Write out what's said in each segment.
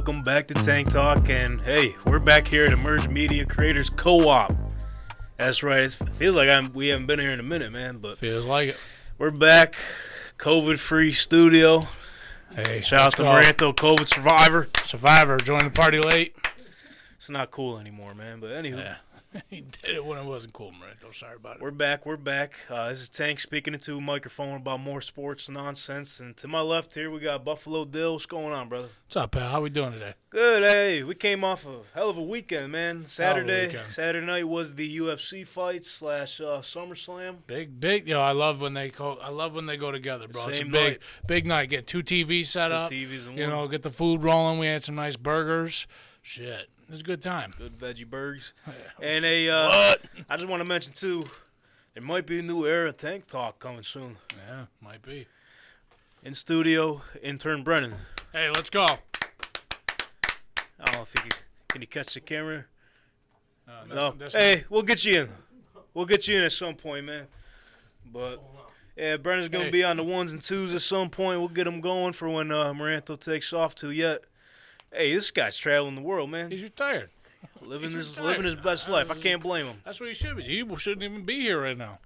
Welcome back to Tank Talk, and hey, we're back here at Emerge Media Creators Co-op. That's right. It feels like we haven't been here in a minute, man, but feels like it. We're back, COVID-free studio. Hey, shout out to Maranto, COVID survivor. Joined the party late. It's not cool anymore, man. But anywho. Yeah. He did it when it wasn't cool, Maranto. Sorry about it. We're back. This is Tank speaking into a microphone about more sports nonsense. And to my left here, we got Buffalo Dill. What's going on, brother? What's up, pal? How we doing today? Good. Hey, we came off a hell of a weekend, man. Saturday night was the UFC fight / SummerSlam. Big. Yo, I love when they go together, bro. It's a big night. Get two TVs set up. TVs and get the food rolling. We had some nice burgers. Shit. It was a good time. Good veggie burgers. And I just want to mention, too, there might be a new era of Tank Talk coming soon. Yeah, might be. In studio, intern Brennan. Hey, let's go. I don't know if can you catch the camera? No. Hey, we'll get you in. We'll get you in at some point, man. But, yeah, Brennan's going to be on the ones and twos at some point. We'll get him going for when Maranto takes off to yet. Hey, this guy's traveling the world, man. He's retired. Living his best life. I can't blame him. That's what he should be. He shouldn't even be here right now.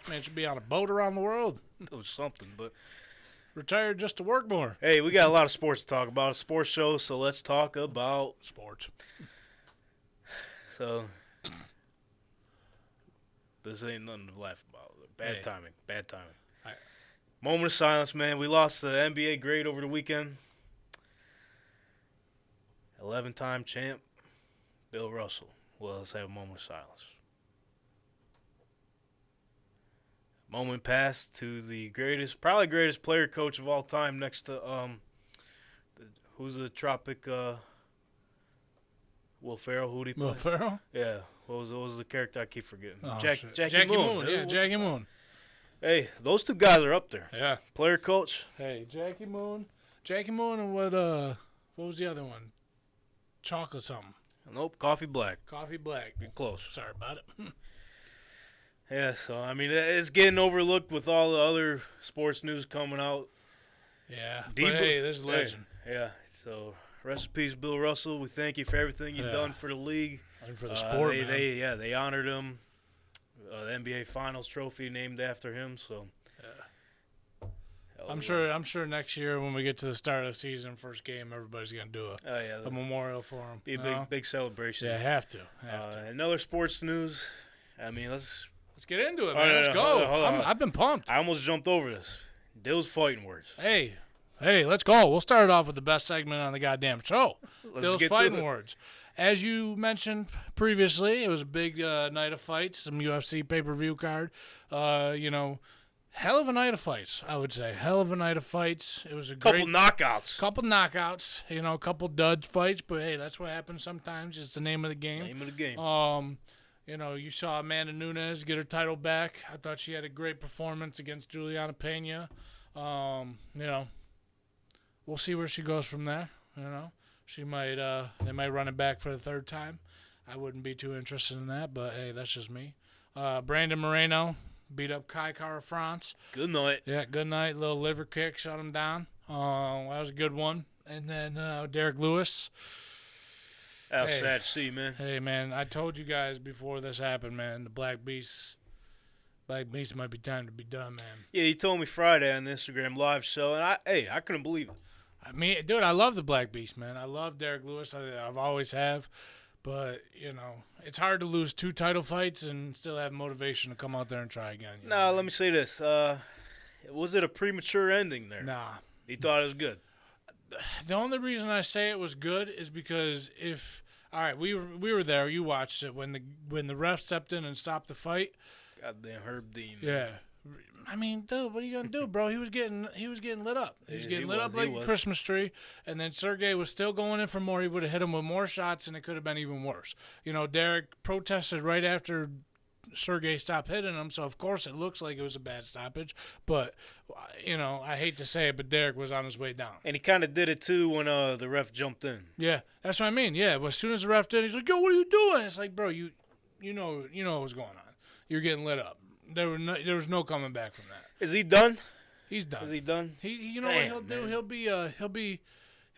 Man should be on a boat around the world. Do something, but retired just to work more. Hey, we got a lot of sports to talk about. A sports show, so let's talk about sports. So this ain't nothing to laugh about. Bad timing. Moment of silence, man. We lost the NBA great over the weekend. 11-time champ, Bill Russell. Well, let's have a moment of silence. Moment passed to the probably greatest player coach of all time next to, who's the Tropic, Will Ferrell, who'd he play? Will Ferrell? Yeah. What was the character I keep forgetting? Oh, Jackie Moon. Yeah, Jackie Moon. Hey, those two guys are up there. Yeah. Player coach. Hey, Jackie Moon, and what was the other one? Chocolate something. Nope, Coffee Black. You're close. Sorry about it. Yeah, so, I mean, it's getting overlooked with all the other sports news coming out. Yeah, but hey, there's a legend. Yeah, so rest in peace, Bill Russell. We thank you for everything you've done for the league. And for the sport, man. They honored him. The NBA Finals trophy named after him, so. I'm sure next year when we get to the start of the season, first game, everybody's gonna do a memorial for him. Be a big celebration. Yeah, have to. Another sports news. I mean, let's get into it, man. Let's go. Hold on. I've been pumped. I almost jumped over this. Dill's fighting words. Hey, let's go. We'll start it off with the best segment on the goddamn show. Dill's fighting words. As you mentioned previously, it was a big night of fights. Some UFC pay-per-view card. Hell of a night of fights, I would say. Hell of a night of fights. It was a couple knockouts. Couple dud fights, but hey, that's what happens sometimes. It's the name of the game. You saw Amanda Nunes get her title back. I thought she had a great performance against Juliana Pena. We'll see where she goes from there. They might run it back for the third time. I wouldn't be too interested in that, but hey, that's just me. Brandon Moreno beat up Kai Kara France. Good night. Yeah, good night. Little liver kick, shut him down. That was a good one. And then Derek Lewis. That was sad to see, man. Hey, man, I told you guys before this happened, man, the Black Beast might be time to be done, man. Yeah, he told me Friday on the Instagram live show, and I couldn't believe it. I mean, dude, I love the Black Beast, man. I love Derek Lewis. I've always have. But, it's hard to lose 2 title fights and still have motivation to come out there and try again. Let me say this. Was it a premature ending there? Nah. He thought it was good? The only reason I say it was good is because we were there. You watched it when the ref stepped in and stopped the fight. Goddamn Herb Dean. Yeah. I mean, dude, what are you gonna do, bro? He was getting lit up. He was getting lit up like a Christmas tree. And then Sergey was still going in for more. He would have hit him with more shots, and it could have been even worse. Derek protested right after Sergey stopped hitting him, so of course it looks like it was a bad stoppage. But I hate to say it, but Derek was on his way down. And he kind of did it too when the ref jumped in. Yeah, that's what I mean. Yeah, but as soon as the ref did, he's like, "Yo, what are you doing?" It's like, bro, you know what was going on. You're getting lit up. There was no coming back from that. Is he done? He's done. Is he done? What he'll do?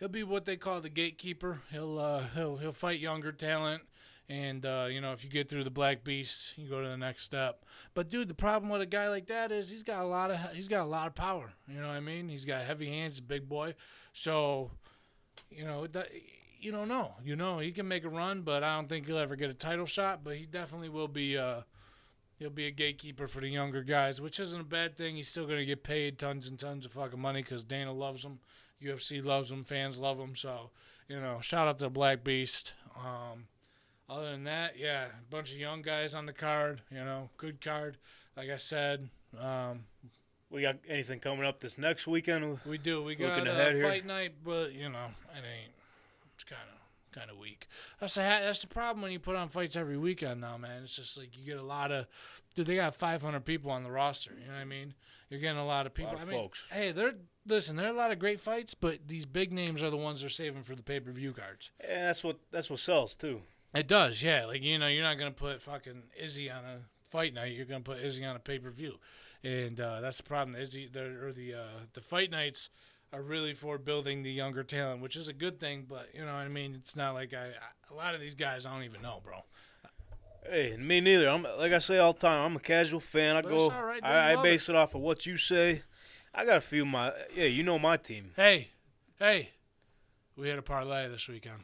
He'll he'll be what they call the gatekeeper. He'll fight younger talent. And, if you get through the Black Beast, you go to the next step. But, dude, the problem with a guy like that is he's got a lot of power. You know what I mean? He's got heavy hands, a big boy. So, you don't know. He can make a run, but I don't think he'll ever get a title shot. But he definitely will be he'll be a gatekeeper for the younger guys, which isn't a bad thing. He's still going to get paid tons and tons of fucking money because Dana loves him. UFC loves him. Fans love him. So, shout out to the Black Beast. Other than that, yeah, a bunch of young guys on the card, good card. Like I said. We got anything coming up this next weekend? We do. We got a fight night, but, it ain't. It's kind of weak. That's the problem when you put on fights every weekend now, man. It's just like you get a lot of – dude, they got 500 people on the roster. You know what I mean? You're getting a lot of people. Folks. Hey, there are a lot of great fights, but these big names are the ones they're saving for the pay-per-view cards. And that's what sells, too. It does, yeah. Like, you're not going to put fucking Izzy on a fight night. You're going to put Izzy on a pay-per-view. And that's the problem. The fight nights are really for building the younger talent, which is a good thing, but, you know what I mean? It's not like a lot of these guys I don't even know, bro. Hey, me neither. Like I say all the time, I'm a casual fan. I base it off of what you say. I got to feel my team. Hey, we hit a parlay this weekend.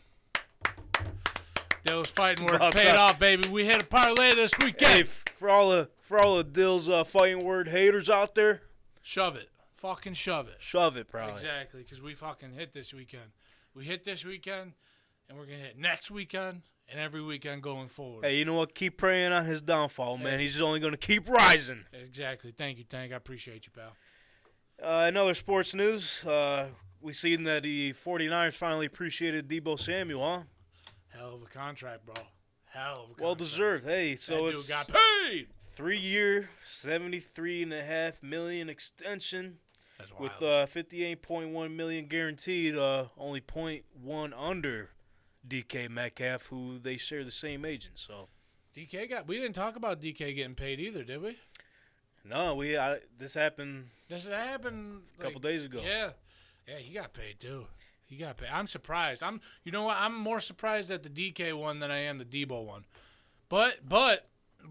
Dill's fighting words paid off, baby. We hit a parlay this weekend. Hey, for all the Dill's fighting word haters out there, shove it. Fucking shove it. Shove it, probably. Exactly, because we fucking hit this weekend. We hit this weekend, and we're going to hit next weekend and every weekend going forward. Hey, you know what? Keep praying on his downfall, man. He's only going to keep rising. Exactly. Thank you, Tank. I appreciate you, pal. Another sports news. We seen that the 49ers finally appreciated Deebo Samuel, huh? Hell of a contract, bro. Hell of a contract. Well deserved. Hey, so that dude got paid. 3-year, $73.5 million extension. That's wild. With $58.1 million guaranteed, only 0.1 under DK Metcalf, who they share the same agent. So we didn't talk about DK getting paid either, did we? No, this happened. That happened a couple days ago. Yeah, he got paid too. He got paid. I'm surprised. You know what? I'm more surprised at the DK one than I am the Debo one. But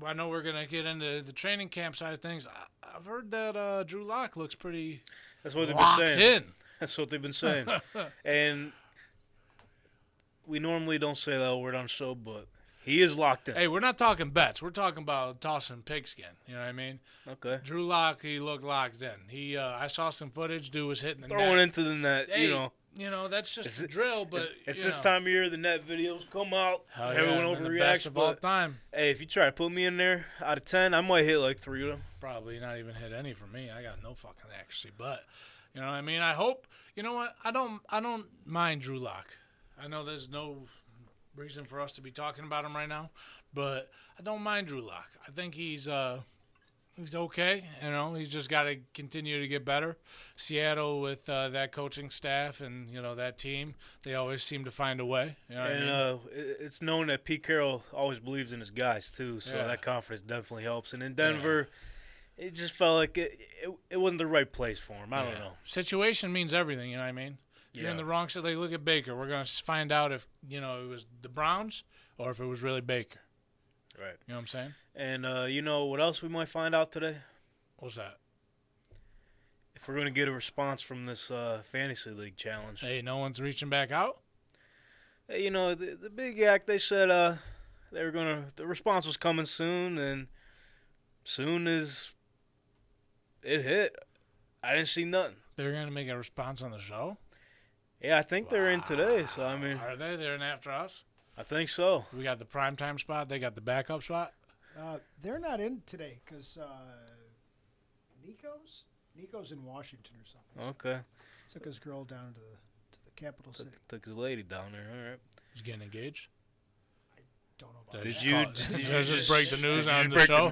I know we're gonna get into the training camp side of things. I've heard that Drew Lock looks pretty. That's what they've locked been saying. In. That's what they've been saying. And we normally don't say that word on the show, but he is locked in. Hey, we're not talking bets. We're talking about tossing pigskin. You know what I mean? Okay. Drew Lock, he looked locked in. I saw some footage. Dude was hitting the net. Throwing into the net, hey, that's just a drill, but it's this time of year the net videos come out. Everyone overreacts. The best of all time. Hey, if you try to put me in there, out of 10, I might hit like 3 of them. Probably not even hit any for me. I got no fucking accuracy, but you know what I mean. I hope. You know what? I don't mind Drew Lock. I know there's no reason for us to be talking about him right now, but I don't mind Drew Lock. I think he's okay. He's just got to continue to get better. Seattle with that coaching staff and that team, they always seem to find a way. You know what I mean? It's known that Pete Carroll always believes in his guys too, so that confidence definitely helps. And in Denver, it just felt like it wasn't the right place for him. I don't know. Situation means everything. You know what I mean? If you're in the wrong side, like look at Baker. We're gonna find out if it was the Browns or if it was really Baker. Right. You know what I'm saying? And you know what else we might find out today? What's that? If we're going to get a response from this fantasy league challenge. Hey, no one's reaching back out? Hey, the Big Yak, they said the response was coming soon, and soon as it hit, I didn't see nothing. They're going to make a response on the show? Yeah, I think they're in today, so I mean. Are they? They're in after us? I think so. We got the primetime spot. They got the backup spot. They're not in today because Nico's in Washington or something. Okay. Took his girl down to the capital city. Took his lady down there. All right. He's getting engaged. I don't know about Did that. you just break the news on the show?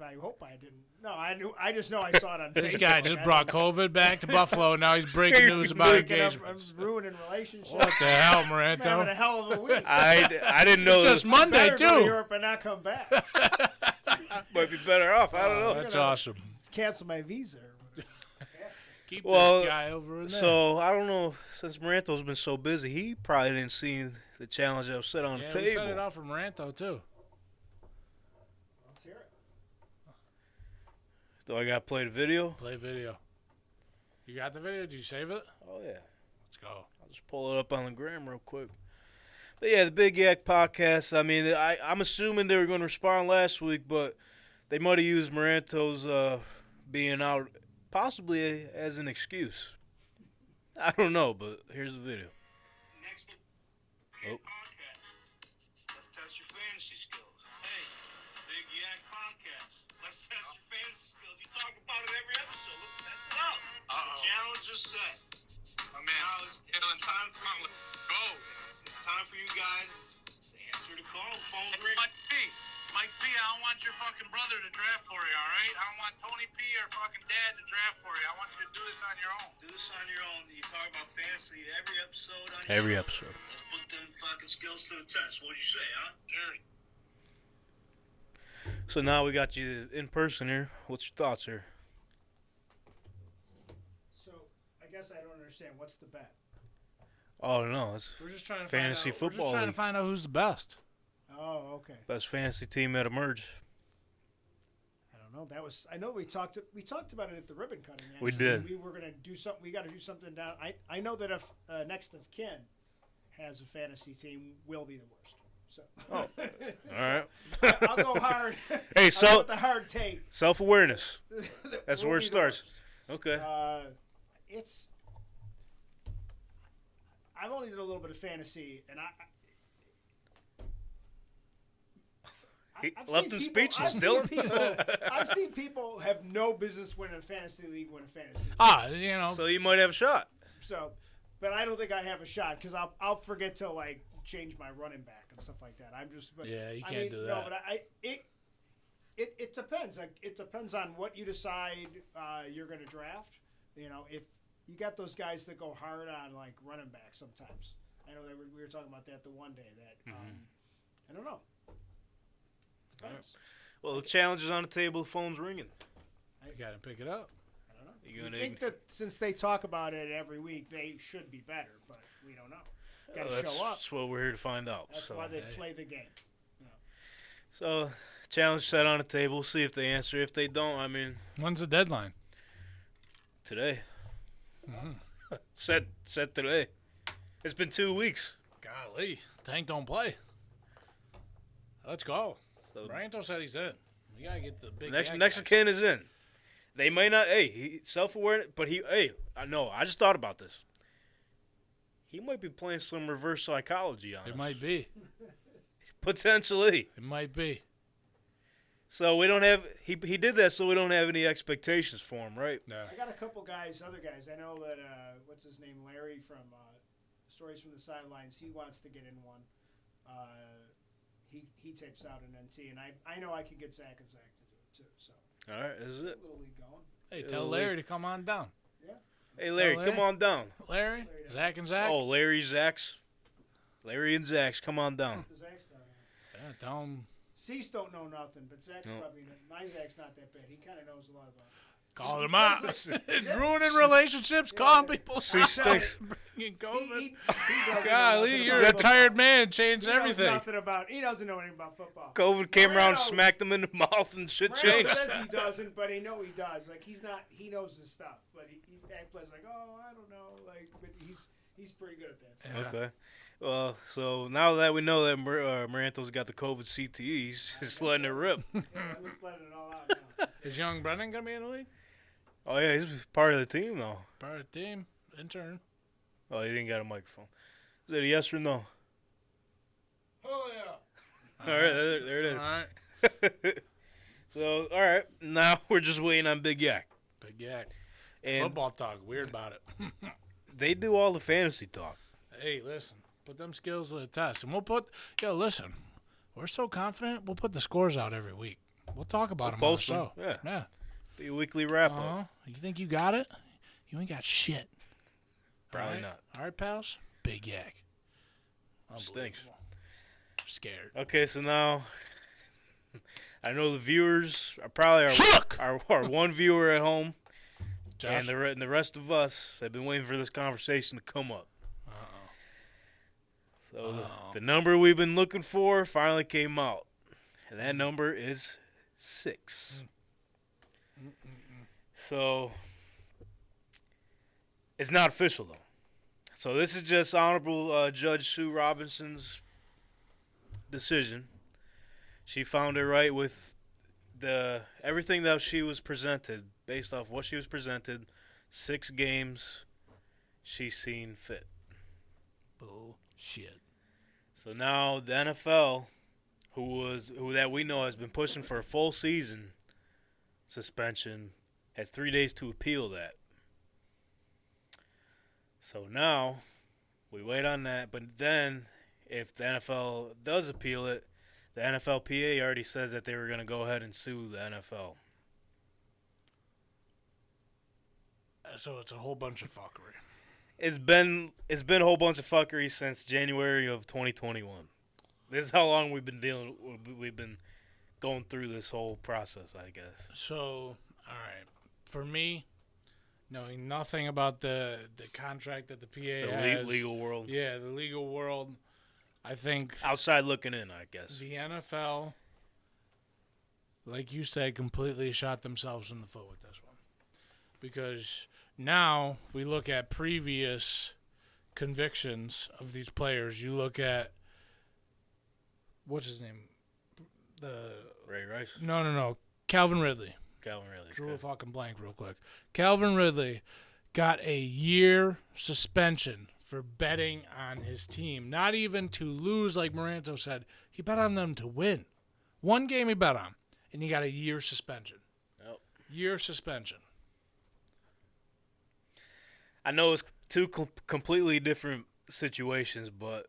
I hope I didn't. No, I just know I saw it on Facebook. This guy just brought COVID back to Buffalo. Now he's breaking news about engagements. I'm ruining relationships. What the hell, I'm Moranto? having a hell of a week. I didn't know. It's just Monday, too. Go to Europe and not come back. Might be better off. I don't know. That's awesome. Cancel my visa. Keep this guy over there. So I don't know. Since Maranto's been so busy, he probably didn't see the challenge that was set on the table. Yeah, we set it out for Maranto too. Let's hear it. Do I got to play the video? Play video. You got the video? Did you save it? Oh yeah. Let's go. I'll just pull it up on the gram real quick. But yeah, the Big Yak podcast. I mean, I'm assuming they were going to respond last week, but they might have used Maranto's being out possibly as an excuse. I don't know, but here's the video. Next podcast. Let's test your fantasy skills. Hey, Big Yak podcast. Let's test your fantasy skills. You talk about it every episode. Let's test it out. The challenge is set. My man, now it's time for you. Go. It's time for you guys to answer the call. Phone ring. Mike P, I don't want your fucking brother to draft for you, all right? I don't want Tony P or fucking dad to draft for you. I want you to do this on your own. Do this on your own. You talk about fantasy every episode on your Every show. episode. Let's put them fucking skills to the test. What do you say, huh? Sure. So now we got you in person here. What's your thoughts here? So I guess I don't understand. What's the bet? Oh no, it's We're just trying to fantasy find out, football. We're just trying to league. find out who's the best. Oh, okay. Best fantasy team that emerged. I don't know. That was. I know we talked about it at the ribbon cutting. Actually. We did. We were gonna do something. We got to do something down. I know that if next of kin has a fantasy team, we'll be the worst. So. All right. I'll go hard. Hey, I'll so go with the hard take. self-awareness. That's We'll where it be the starts. worst. Okay. It's. I've only did a little bit of fantasy, and I've left seen him people- speechless, I've Dylan. seen people- I've seen people have no business winning a fantasy league, win a fantasy league. You know. So you might have a shot. So, but I don't think I have a shot because I'll forget to like change my running back and stuff like that. I'm just. But, Yeah, you I can't mean, do No, that. but it depends. Like it depends on what you decide you're going to draft. You know, if you got those guys that go hard on like running back sometimes. I know that we were talking about that the one day that I don't know. Depends. Well, the challenge is on the table. The phone's ringing. You got to pick it up. I don't know. You You gonna- think that since they talk about it every week, they should be better, but we don't know. Got to That's show up. That's what we're here to find out. That's so. why they play the game. So, challenge set on the table. See if they answer. If they don't, I mean, When's the deadline? today. Set today. It's been 2 weeks. Golly, Tank don't play. Let's go. So- Branto said he's in. We gotta get the big Next Yak next guys. kin is in. They may not. Hey, he self-aware, but I know. I just thought about this. He might be playing some reverse psychology on us. It might be. Potentially. It might be. So we don't have. He did that so we don't have any expectations for him, right? Yeah. I got a couple guys, other guys. I know that what's his name, Larry from Stories from the Sidelines. He wants to get in one. He tapes out an NT, and I know I can get Zach and Zach to do it too. So All right, this is it. little league going. Hey, tell Larry to come on down. Hey, Larry, Larry. come on down. Larry, Zach and Zach. Oh, Larry and Zach's, come on down. The Zach's done. Yeah, tell him. Cease don't know nothing, but Zach's No. probably my Zach's not that bad. He kind of knows a lot about it. Call him out. Is It's that- ruining relationships. Calling people. See sticks. Bringing He COVID. doesn't know Golly, nothing you're about a football. tired man. Changed He knows everything. nothing about. He doesn't know anything about football. COVID came around and Moreno- smacked him in the mouth and shit Moreno changed. says he doesn't, but I know he does. Like he's not. He knows his stuff, but he plays like, oh, I don't know. Like, but he's pretty good at that. So. Yeah. Okay. Well, so now that we know that Maranto's got the COVID CTE, he's just letting it rip. Yeah, I'm just letting it all out now. Is young Brennan gonna be in the league? Oh, yeah, he's part of the team now. Part of the team. Intern. Oh, he didn't got a microphone. Is that a yes or no? Oh yeah. All right, there it All is. right. So, all right, now we're just waiting on Big Yak. Big Yak. And Football talk. Weird about it. they do all the fantasy talk. Hey, listen. Put them skills to the test, and we'll put. Yo, listen. We're so confident. We'll put the scores out every week. We'll talk about them on the post 'em, show. yeah. Yeah. Be a weekly wrap up. Uh-huh. You think you got it? You ain't got shit. Probably All right? not. All right, pals. Big Yak. Stinks. Unbelievable. Scared. Okay, so now I know the viewers are probably Shook! our one viewer at home Josh? And the rest of us have been waiting for this conversation to come up. So the number we've been looking for finally came out, and that number is 6. So it's not official though. So this is just Honorable Judge Sue Robinson's decision. She found it right with everything that she was presented, based off what she was presented. 6 games, she's seen fit. Bullshit. So now the NFL, who that we know has been pushing for a full season suspension, has 3 days to appeal that. So now we wait on that. But then if the NFL does appeal it, the NFLPA already says that they were going to go ahead and sue the NFL. So it's a whole bunch of fuckery. It's been a whole bunch of fuckery since January of 2021. This is how long we've been going through this whole process, I guess. So, all right. For me, knowing nothing about the contract that the PA has. The legal world. Yeah, the legal world. I think outside looking in, I guess. The NFL, like you said, completely shot themselves in the foot with this one. Because now we look at previous convictions of these players. You look at, what's his name? Ray Rice? No. Calvin Ridley. Drew a fucking blank real quick. Calvin Ridley got a year suspension for betting on his team. Not even to lose, like Moranto said. He bet on them to win. One game he bet on, and he got a year suspension. Yep. Year suspension. I know it's two completely different situations, but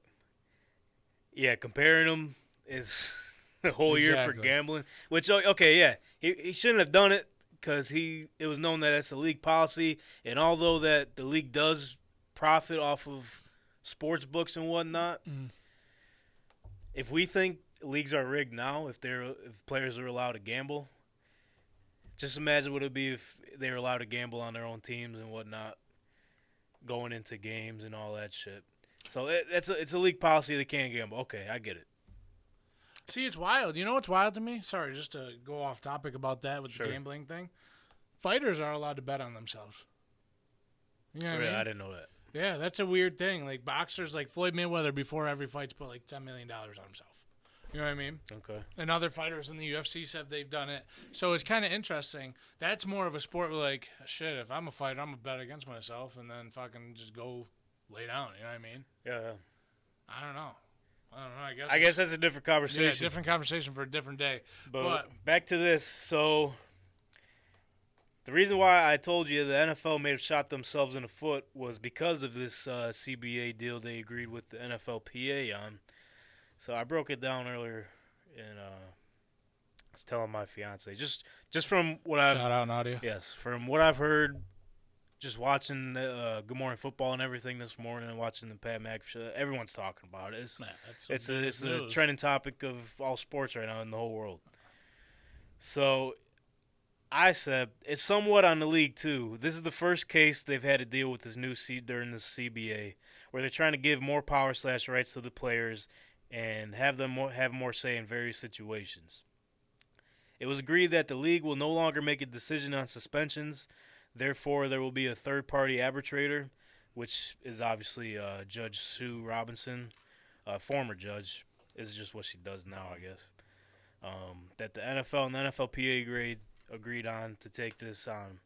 yeah, comparing them is a whole year for gambling. Which, okay, yeah, he shouldn't have done it because it was known that that's a league policy, and although that the league does profit off of sports books and whatnot, if we think leagues are rigged now, if players are allowed to gamble, just imagine what it would be if they were allowed to gamble on their own teams and whatnot, going into games and all that shit. So it's a league policy. They can't gamble. Okay, I get it. See, it's wild. You know what's wild to me? Sorry, just to go off topic about that with Sure. the gambling thing. Fighters are allowed to bet on themselves. You know what I mean? I didn't know that. Yeah, that's a weird thing. Like boxers, like Floyd Mayweather, before every fight's put like $10 million on himself. You know what I mean? Okay. And other fighters in the UFC said they've done it. So it's kind of interesting. That's more of a sport where, like, shit, if I'm a fighter, I'm going to bet against myself and then fucking just go lay down. You know what I mean? Yeah. I don't know. I guess that's a different conversation. Yeah, different conversation for a different day. But back to this. So the reason why I told you the NFL may have shot themselves in the foot was because of this CBA deal they agreed with the NFLPA on. So I broke it down earlier, and I was telling my fiance just from what I've shout out Nadia. Yes, from what I've heard, just watching the Good Morning Football and everything this morning, and watching the Pat McAfee show, everyone's talking about it. It's a trending topic of all sports right now in the whole world. So I said it's somewhat on the league too. This is the first case they've had to deal with this new during this CBA, where they're trying to give more power / rights to the players and have them have more say in various situations. It was agreed that the league will no longer make a decision on suspensions. Therefore, there will be a third-party arbitrator, which is obviously Judge Sue Robinson, former judge. This is just what she does now, I guess. That the NFL and the NFLPA agreed on to take this on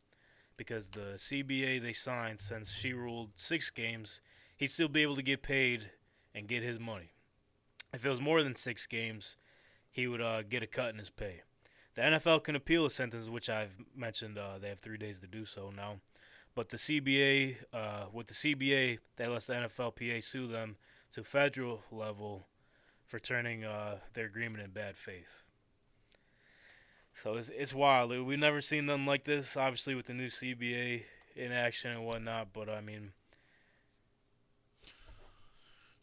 because the CBA they signed, since she ruled 6 games, he'd still be able to get paid and get his money. If it was more than 6 games, he would get a cut in his pay. The NFL can appeal a sentence, which I've mentioned. They have 3 days to do so now. But the CBA, with the CBA, that lets the NFLPA sue them to federal level for turning their agreement in bad faith. So it's wild. We've never seen nothing like this, obviously, with the new CBA in action and whatnot. But, I mean...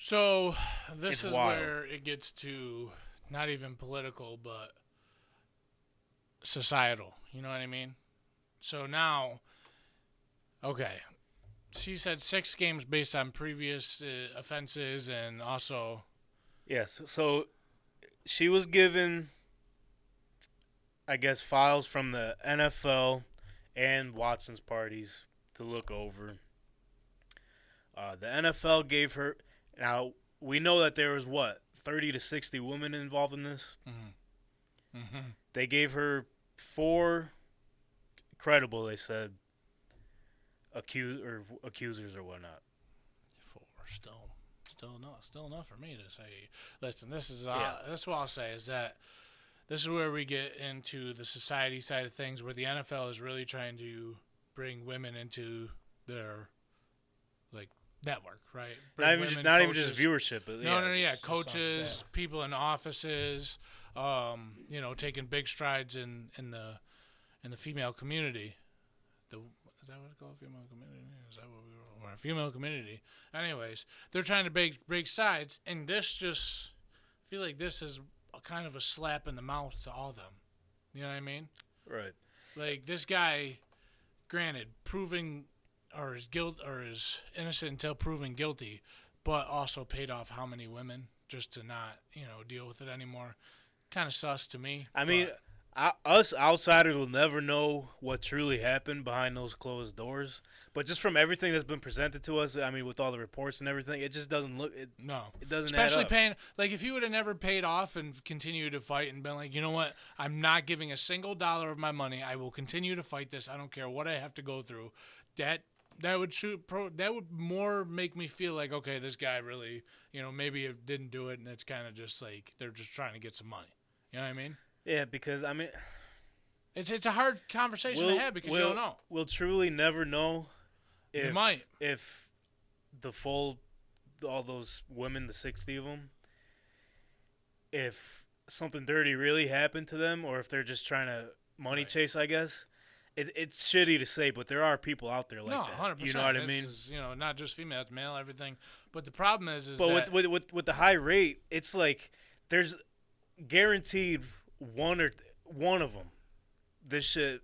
So this is wild. where it gets to not even political, but societal. You know what I mean? So now Okay. She said 6 games based on previous offenses and also. Yes. So she was given, I guess, files from the NFL and Watson's parties to look over. The NFL gave her. Now we know that there was 30 to 60 women involved in this. Mm-hmm. Mm-hmm. They gave her 4 credible. They said accusers or whatnot. 4 still enough for me to say. Listen, this is Yeah. that's what I'll say is that this is where we get into the society side of things, where the NFL is really trying to bring women into their network, right? Not even just viewership, but No, coaches, people in offices, taking big strides in the female community. Is that what it's called? Female community? Is that what we were? Female community. Anyways, they're trying to break sides, and this just I feel like this is a kind of a slap in the mouth to all of them. You know what I mean? Right. Like this guy, granted, proving or is innocent until proven guilty, but also paid off how many women just to not deal with it anymore. Kind of sus to me. I mean, us outsiders will never know what truly happened behind those closed doors. But just from everything that's been presented to us, I mean, with all the reports and everything, it just doesn't look. No, it doesn't. Especially add up. paying. Like if you would have never paid off and continued to fight and been like, you know what, I'm not giving a single dollar of my money. I will continue to fight this. I don't care what I have to go through. That would more make me feel like, okay, this guy really, maybe it didn't do it, and it's kind of just like they're just trying to get some money. You know what I mean? Yeah, because I mean, it's a hard conversation to have because you don't know. We'll truly never know You might. if all those women, the 60 of them, if something dirty really happened to them, or if they're just trying to money chase, I guess. It's shitty to say, but there are people out there like that. 100%. You know what I mean? Is, not just female, it's male, everything. But the problem is but that with the high rate, it's like there's guaranteed one of them. This shit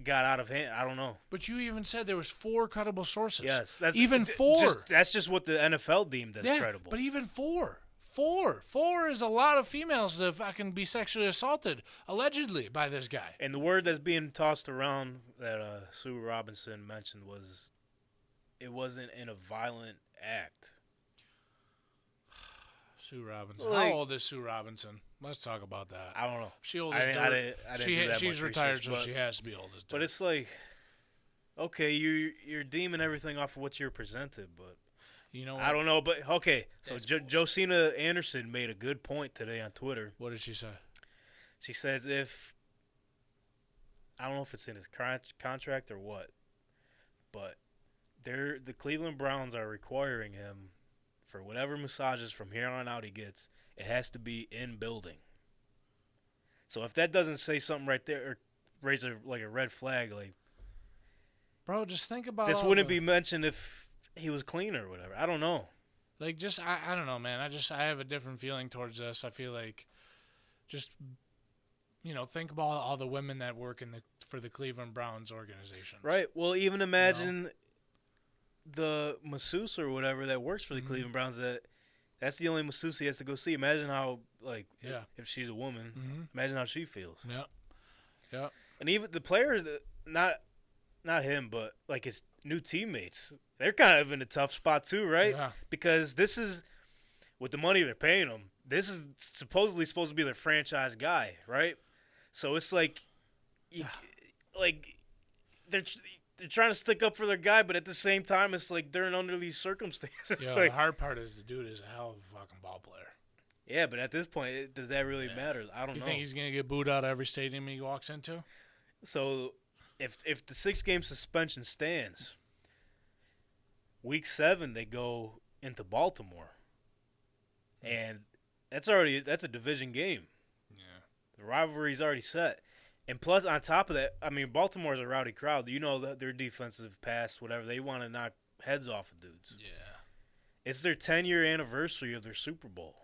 got out of hand. I don't know. But you even said there was 4 credible sources. Yes, even 4. That's just what the NFL deemed as credible. But even 4. 4 is a lot of females that fucking be sexually assaulted, allegedly, by this guy. And the word that's being tossed around that Sue Robinson mentioned was it wasn't in a violent act. Sue Robinson. How old is Sue Robinson? Let's talk about that. I don't know. She old as dirt. She's retired, so she has to be old as dirt. But it's like, okay, you're deeming everything off of what you're presented, but you know what? I don't know. But okay, so Josina Anderson made a good point today on Twitter. What did she say? She says I don't know if it's in his contract or what, but the Cleveland Browns are requiring him for whatever massages from here on out he gets, it has to be in building. So if that doesn't say something right there or raise a red flag, like, bro, just think about this wouldn't be mentioned if he was clean or whatever. I don't know. Like, just I don't know, man. I have a different feeling towards this. I feel like just think about all the women that work for the Cleveland Browns organization. Right. Well, even imagine the masseuse or whatever that works for the Cleveland Browns, that's the only masseuse he has to go see. Imagine how, if she's a woman, imagine how she feels. Yeah. Yeah. And even the players, not him, but like his new teammates, they're kind of in a tough spot too, right? Yeah. Because this is, with the money they're paying him, this is supposed to be their franchise guy, right? So it's like, they're trying to stick up for their guy, but at the same time, it's like they're under these circumstances. Yeah, the hard part is the dude is a hell of a fucking ball player. Yeah, but at this point, does that really matter? I don't know. You think he's going to get booed out of every stadium he walks into? So, if the 6-game suspension stands, week 7 they go into Baltimore, and that's a division game. Yeah, the rivalry's already set. And plus, on top of that, I mean, Baltimore's a rowdy crowd. You know that their defensive pass, whatever, they want to knock heads off of dudes. Yeah. It's their 10-year anniversary of their Super Bowl.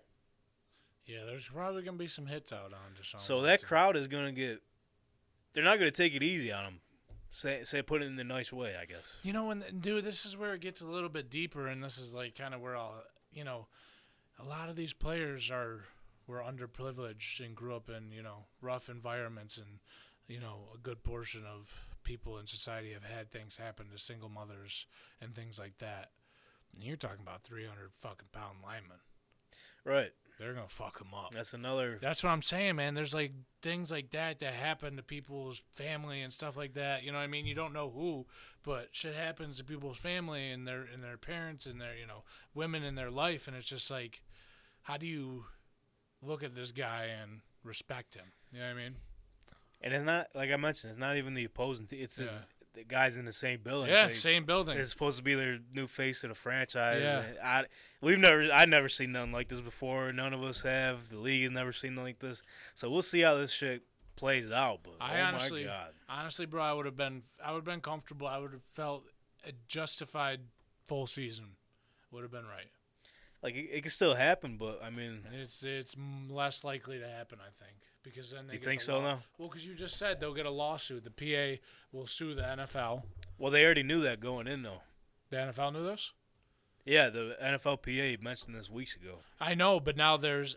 Yeah, there's probably going to be some hits out on Deshaun. So that crowd is going to get – they're not going to take it easy on them. Say put it in a nice way, I guess. You know, dude, this is where it gets a little bit deeper, and this is like kind of where a lot of these players were underprivileged and grew up in rough environments, and a good portion of people in society have had things happen to single mothers and things like that. And you're talking about 300 fucking pound linemen. Right. They're gonna fuck them up. That's what I'm saying, man. There's like things like that happen to people's family and stuff like that. You know what I mean? You don't know who, but shit happens to people's family and their parents and their women in their life, and it's just like, how do you look at this guy and respect him? You know what I mean? And it's not, like I mentioned, it's not even the opposing team. It's the guys in the same building. Yeah, same building. It's supposed to be their new face of the franchise. Yeah. I've never seen nothing like this before. None of us have. The league has never seen nothing like this. So we'll see how this shit plays out. But my God. Honestly, bro, I would have been comfortable. I would have felt a justified full season. Would have been right. Like it can still happen, but I mean, it's less likely to happen, I think, because then they you think so now? Well, because you just said they'll get a lawsuit. The PA will sue the NFL. Well, they already knew that going in, though. The NFL knew this? Yeah, the NFLPA mentioned this weeks ago. I know, but now you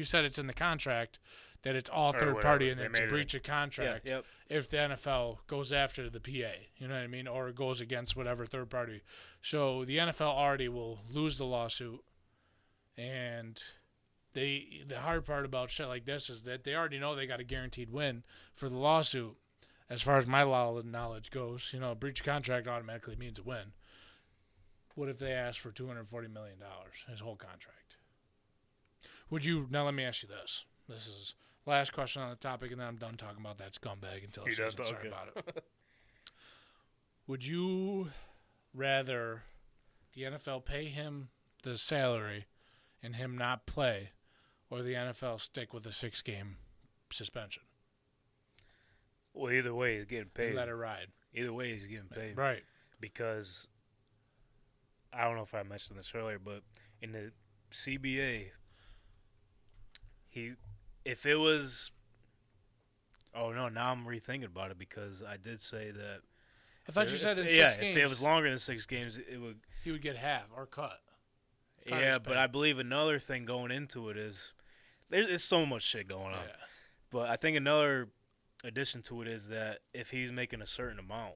said it's in the contract that it's all third party and it's a breach of contract if the NFL goes after the PA, you know what I mean, or goes against whatever third party. So the NFL already will lose the lawsuit, and the hard part about shit like this is that they already know they got a guaranteed win for the lawsuit. As far as my knowledge goes, a breach of contract automatically means a win. What if they ask for $240 million, his whole contract? Now let me ask you this. This is last question on the topic, and then I'm done talking about that scumbag until he says I'm sorry about it. Would you rather the NFL pay him the salary and him not play, or the NFL stick with a 6-game suspension? Well, either way, he's getting paid. Let it ride. Either way, he's getting paid. Right. Because I don't know if I mentioned this earlier, but in the CBA, if it was, now I'm rethinking about it because I did say that. I thought you said in 6 games. If it was longer than 6 games, he would get half or cut. But I believe another thing going into it is there's so much shit going on. Yeah. But I think another addition to it is that if he's making a certain amount,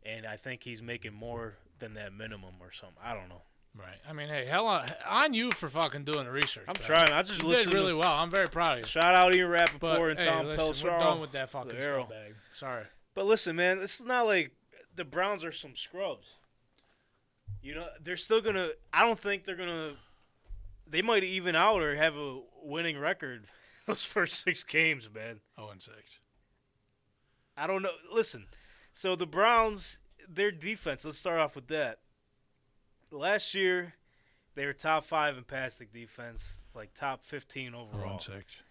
and I think he's making more than that minimum or something, I don't know. Right. I mean, hey, hell on you for fucking doing the research. I'm trying. I just listened. You did really well. I'm very proud of you. Shout out Ian Rappaport and Tom Pelissero. We're done with that fucking scumbag. Sorry. But listen, man, this is not like the Browns are some scrubs. They're still going to – I don't think they're going to – they might even out or have a winning record those first 6 games, man. 0-6. I don't know. Listen, so the Browns, their defense, let's start off with that. Last year, they were top 5 in passing defense, like top 15 overall. 0-6.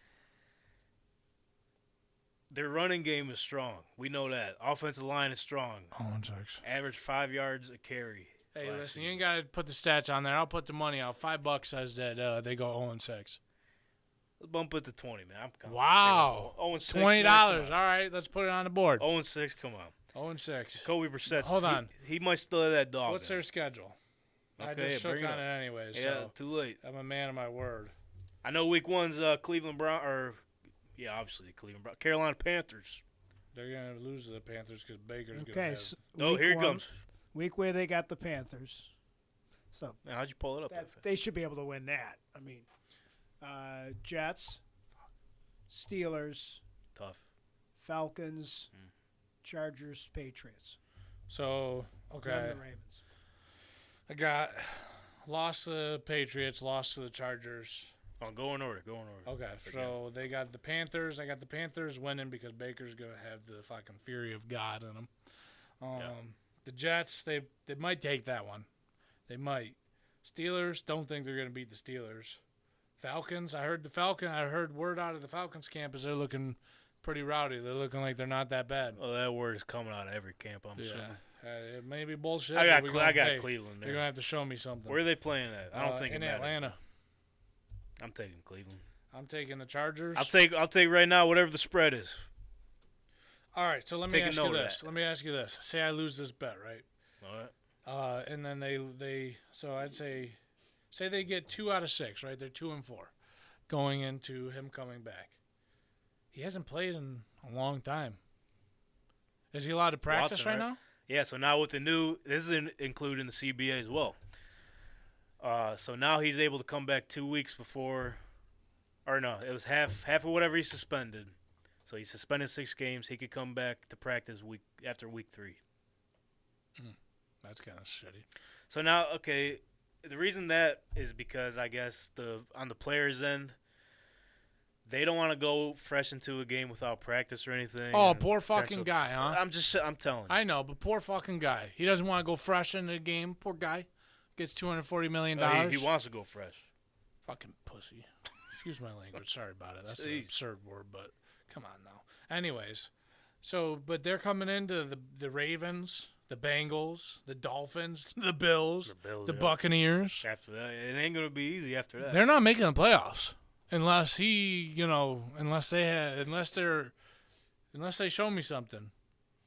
Their running game is strong. We know that. Offensive line is strong. 0-6. Average 5 yards a carry. Hey, listen, you ain't got to put the stats on there. I'll put the money out. $5 says that they go 0-6. Let's bump it to 20, man. I'm confident. Wow. 0-6. $20. All right, let's put it on the board. 0-6, come on. 0-6. Kobe Brissett. Hold on. He might still have that dog. What's their schedule? Okay, I just shook on it anyways. Yeah, so too late. I'm a man of my word. I know week 1's Cleveland Brown, obviously Cleveland Brown. Carolina Panthers. They're going to lose to the Panthers because Baker's going to Okay, have... so here it comes. Week where they got the Panthers. So now, how'd you pull it up? They should be able to win that. I mean, Jets, Steelers, tough. Falcons, Chargers, Patriots. So, okay. And the Ravens. I got lost to the Patriots, lost to the Chargers. Oh, go in order. Okay, so they got the Panthers. I got the Panthers winning because Baker's going to have the fucking fury of God in him. The Jets, they might take that one. They might. Steelers, don't think they're going to beat the Steelers. Falcons, I heard word out of the Falcons camp is they're looking pretty rowdy. They're looking like they're not that bad. Well, that word is coming out of every camp, I'm assuming. It may be bullshit. I got Cleveland there. You're going to have to show me something. Where are they playing at? I don't think in it matters. Atlanta. I'm taking Cleveland. I'm taking the Chargers. I'll take right now whatever the spread is. All right, so let me ask you this. Let me ask you this. Say I lose this bet, right? All right. And then so I'd say they get 2 out of 6, right? They're 2-4 going into him coming back. He hasn't played in a long time. Is he allowed to practice Watson, right now? Yeah, so now with the new, this is included in the CBA as well. So now he's able to come back 2 weeks before, or no, it was half of whatever he suspended. So he suspended 6 games. He could come back to practice after week 3. That's kind of shitty. So now, okay, the reason that is because I guess on the players' end, they don't want to go fresh into a game without practice or anything. Oh, poor fucking guy, huh? I'm telling you. I know, but poor fucking guy. He doesn't want to go fresh into the game. Poor guy. Gets $240 million. He wants to go fresh. Fucking pussy. Excuse my language. Sorry about it. That's an Jeez. absurd word, but come on now. Anyways, but they're coming into the Ravens, the Bengals, the Dolphins, the Bills, the yeah. Buccaneers. After that, it ain't gonna be easy after that. They're not making the playoffs unless they show me something.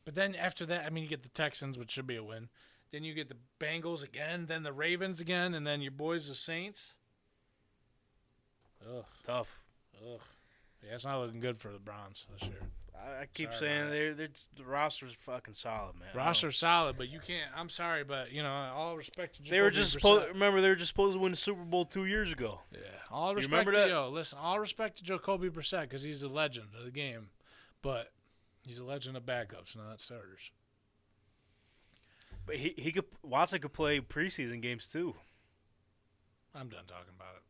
But then after that, I mean, you get the Texans, which should be a win. Then you get the Bengals again, then the Ravens again, and then your boys, the Saints. Ugh. Tough. Ugh. Yeah, it's not looking good for the Browns this year. I keep saying the roster's fucking solid, man. Roster's solid, but you can't. I'm sorry, but all respect to Jacoby They were just supposed to win the Super Bowl 2 years ago. Yeah, all respect remember to that? listen, all respect to Jacoby Brissett because he's a legend of the game, but he's a legend of backups, not starters. But Watson could play preseason games too. I'm done talking about it.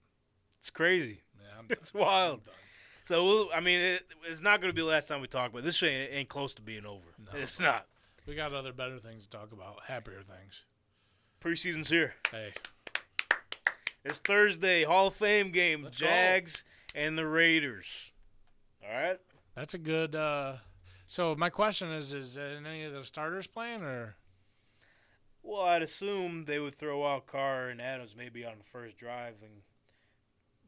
It's crazy. Yeah, I'm done. It's wild. I'm done. So it's not going to be the last time we talk about it. This shit ain't close to being over. No. It's not. We got other better things to talk about, happier things. Preseason's here. Hey, It's Thursday, Hall of Fame game, Let's Jags and the Raiders. All right. that's a good. So my question is any of the starters playing or? Well, I'd assume they would throw out Carr and Adams maybe on the first drive and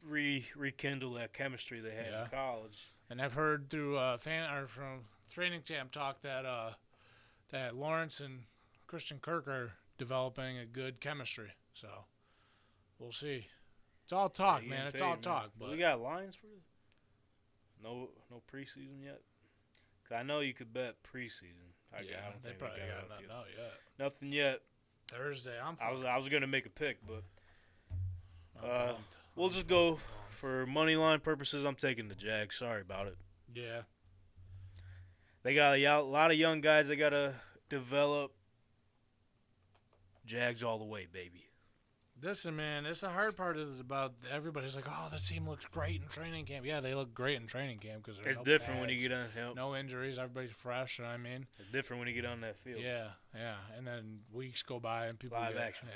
rekindle that chemistry they had in college. And I've heard through from training camp talk that Lawrence and Christian Kirk are developing a good chemistry. So we'll see. It's all talk, man. It's all talk. But we got lines for it? No preseason yet. 'Cause I know you could bet preseason. they probably got nothing out yet. Nothing yet. Thursday, I was gonna make a pick, but bummed. we'll just go for money line purposes. I'm taking the Jags. Sorry about it. Yeah. They got a lot of young guys they gotta develop. Jags all the way, baby. Listen, man, it's the hard part is about everybody's like, oh, the team looks great in training camp. Yeah, they look great in training camp because It's different when you get on. No injuries, everybody's fresh. You know what I mean? It's different when you get on that field. Yeah, and then weeks go by and people Live action.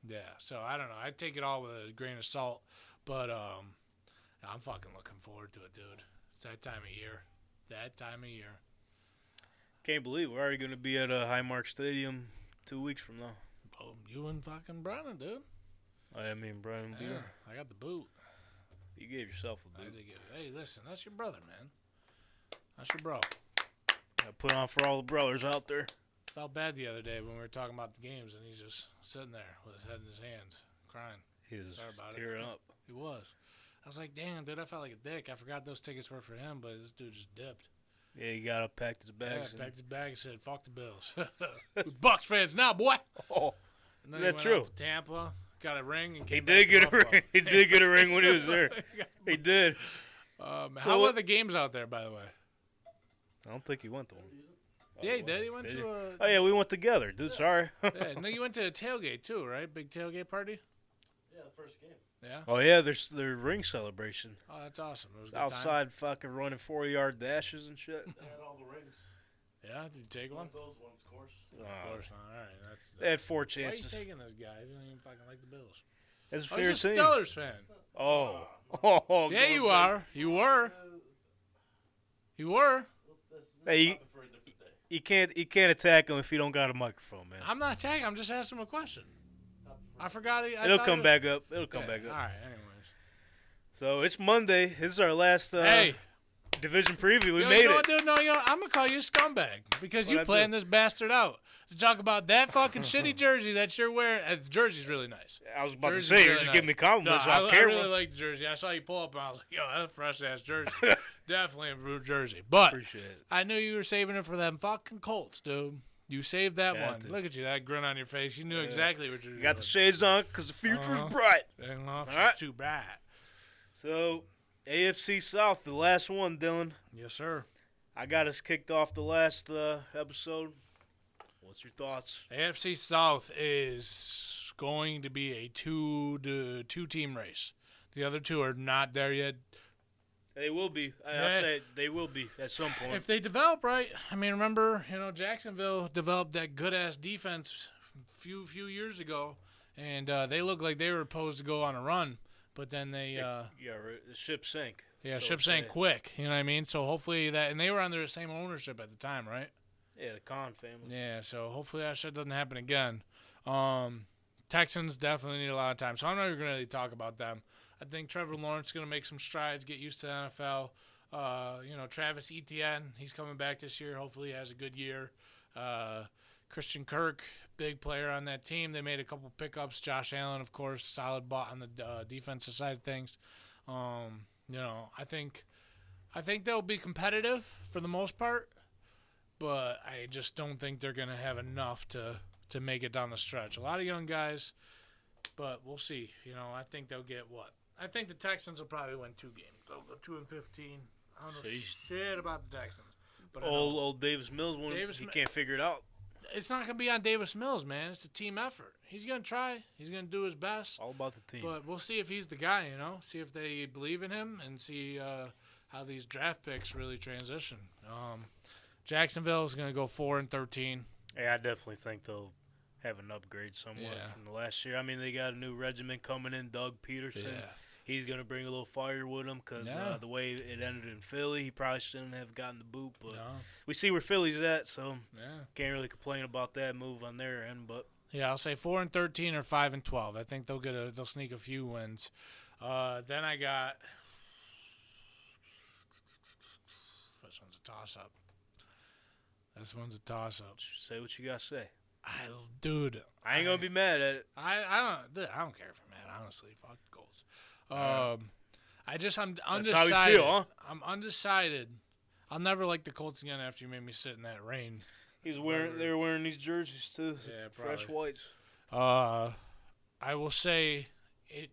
Yeah. So I don't know. I take it all with a grain of salt, but I'm fucking looking forward to it, dude. It's that time of year. Can't believe we're already gonna be at Highmark Stadium 2 weeks from now. Oh, you and fucking Brennan, dude. I mean, Brian will be Yeah, there. I got the boot. You gave yourself the I boot. did get it. Hey, listen, that's your brother, man. That's your bro. I put on for all the brothers out there. Felt bad the other day when we were talking about the games, and he's just sitting there with his head in his hands, crying. He was Sorry about it. tearing up. He was. I was like, damn, dude, I felt like a dick. I forgot those tickets were for him, but this dude just dipped. Yeah, he got up, packed his bags. Yeah, packed his bag and said, fuck the Bills. Bucks fans now, boy. Oh, And then that's he went true. out to Tampa, got a ring, and He came did back get to a Buffalo. ring. He did get a ring when he was there. He did. How were the games out there, by the way? I don't think he went to one. Yeah, he did. He went Did to he? a... Oh, yeah, we went together, dude. Sorry. Yeah, no, you went to a tailgate, too, right? Big tailgate party? Yeah, the first game. Yeah? Oh, yeah, there's their ring celebration. Oh, that's awesome. It was a good time. Outside fucking running 40-yard dashes and shit. They had all the rings. Yeah? Did you take one? Those ones, of course. Of course not. All right. They had 4 Why are you chances. taking this guy? He doesn't even fucking like the Bills. It's a Oh, fair he's a team. Steelers fan. Oh. Yeah, you are. You were. You were. Hey, Topic for a different day. you can't attack him if you don't got a microphone, man. I'm not tagging. I'm just asking him a question. I forgot. It'll come back up. It'll come back All up. right. Anyways. So it's Monday. This is our last. Hey, Division preview. We Yo, made you know it. what, dude? No, I'm gonna call you a scumbag because What'd you I playing do? this bastard out to talk about that fucking shitty jersey that you're wearing. The jersey's really nice. I was about Jersey's to say, you're really just nice. giving me compliments No, off I camera. really like the jersey. I saw you pull up and I was like, yo, that's a fresh ass jersey. Definitely a blue jersey. But Appreciate it. I knew you were saving it for them fucking Colts, dude. You saved that Yeah, one. dude. Look at you, that grin on your face. You knew exactly what you were You got the doing. shades on because the future's bright. Ain't off, All right. too bright. So, AFC South, the last one, Dylan. Yes, sir. I got us kicked off the last episode. What's your thoughts? AFC South is going to be a two team race. The other two are not there yet. They will be. I'll Yeah. say they will be at some point. If they develop right, I mean, remember, Jacksonville developed that good ass defense few years ago, and they looked like they were supposed to go on a run, but then they yeah, right. The ship sank. yeah, So ship to sank say. quick. You know what I mean? So hopefully that, and they were under the same ownership at the time, right? Yeah, the Khan family. Yeah. So hopefully that shit doesn't happen again. Texans definitely need a lot of time, so I'm not even going to really talk about them. I think Trevor Lawrence is going to make some strides, get used to the NFL. Travis Etienne, he's coming back this year. Hopefully he has a good year. Christian Kirk, big player on that team. They made a couple pickups. Josh Allen, of course, solid bot on the defensive side of things. I think they'll be competitive for the most part, but I just don't think they're going to have enough to make it down the stretch. A lot of young guys, but we'll see. I think they'll get what? I think the Texans will probably win 2 games. They'll go 2-15. I don't know shit about the Texans. But Old Davis Mills, he can't figure it out. it's not going to be on Davis Mills, man. It's a team effort. He's going to try. He's going to do his best. All about the team. But we'll see if he's the guy, See if they believe in him and see how these draft picks really transition. Jacksonville is going to go 4-13. Yeah, I definitely think they'll have an upgrade somewhat Yeah. from the last year. I mean, they got a new regiment coming in, Doug Peterson. Yeah. He's going to bring a little fire with him because Yeah. the way it ended in Philly, he probably shouldn't have gotten the boot. But No. we see where Philly's at, so Yeah. can't really complain about that move on their end. But Yeah, I'll say 4-13 or 5-12. I think they'll sneak a few wins. Then I got this one's a toss up. say what you got to say. Dude, I ain't going to be mad at it. I don't care if I'm mad. Honestly, fuck the Colts. I'm That's undecided. how you feel, huh? I'm undecided. I'll never like the Colts again after you made me sit in that rain. They were wearing these jerseys too. Yeah, fresh probably. whites. I will say it.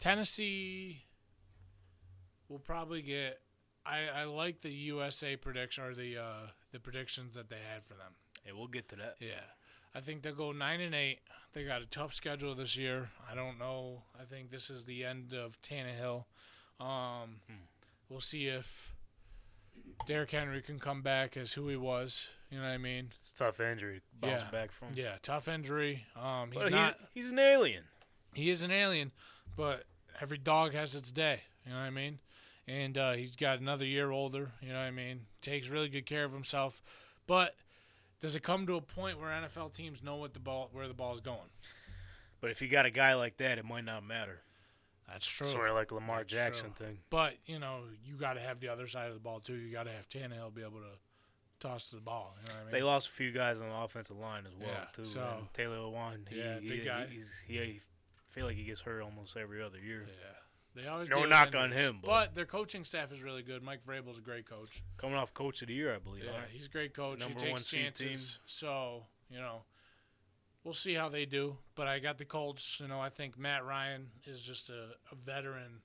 Tennessee will probably get. I like the USA prediction or the predictions that they had for them. Yeah, we'll get to that. Yeah, I think they'll go 9-8. They got a tough schedule this year. I don't know. I think this is the end of Tannehill. We'll see if Derrick Henry can come back as who he was. You know what I mean? It's a tough injury to bounce back from. Yeah, tough injury. He's an alien. He is an alien, but every dog has its day. You know what I mean? And he's got another year older. You know what I mean? Takes really good care of himself. But does it come to a point where NFL teams know where the ball is going? But if you got a guy like that, it might not matter. That's true. Sort of like Lamar That's Jackson true. thing. But, you got to have the other side of the ball, too. You got to have Tannehill be able to toss the ball. You know what I mean? They lost a few guys on the offensive line as well, Yeah, too. so- And Taylor Lewan, big guy. I feel like he gets hurt almost every other year. Yeah. They always No deal with knock on injuries. him, but their coaching staff is really good. Mike Vrabel's a great coach. Coming off Coach of the Year, I believe. Yeah, right? he's a great coach. Number He one takes seed chances. So, we'll see how they do. But I got the Colts. I think Matt Ryan is just a veteran,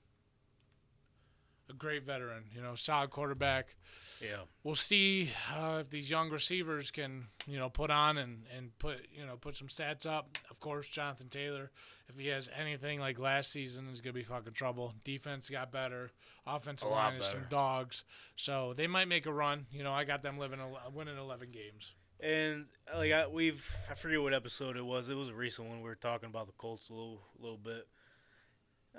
a great veteran. Solid quarterback. Yeah. We'll see if these young receivers can, put on and put some stats up. Of course, Jonathan Taylor, if he has anything like last season, is going to be fucking trouble. Defense got better. Offensive A lot line is some better. dogs. So they might make a run. I got them winning 11 games. And I forget what episode it was. It was a recent one. We were talking about the Colts a little bit.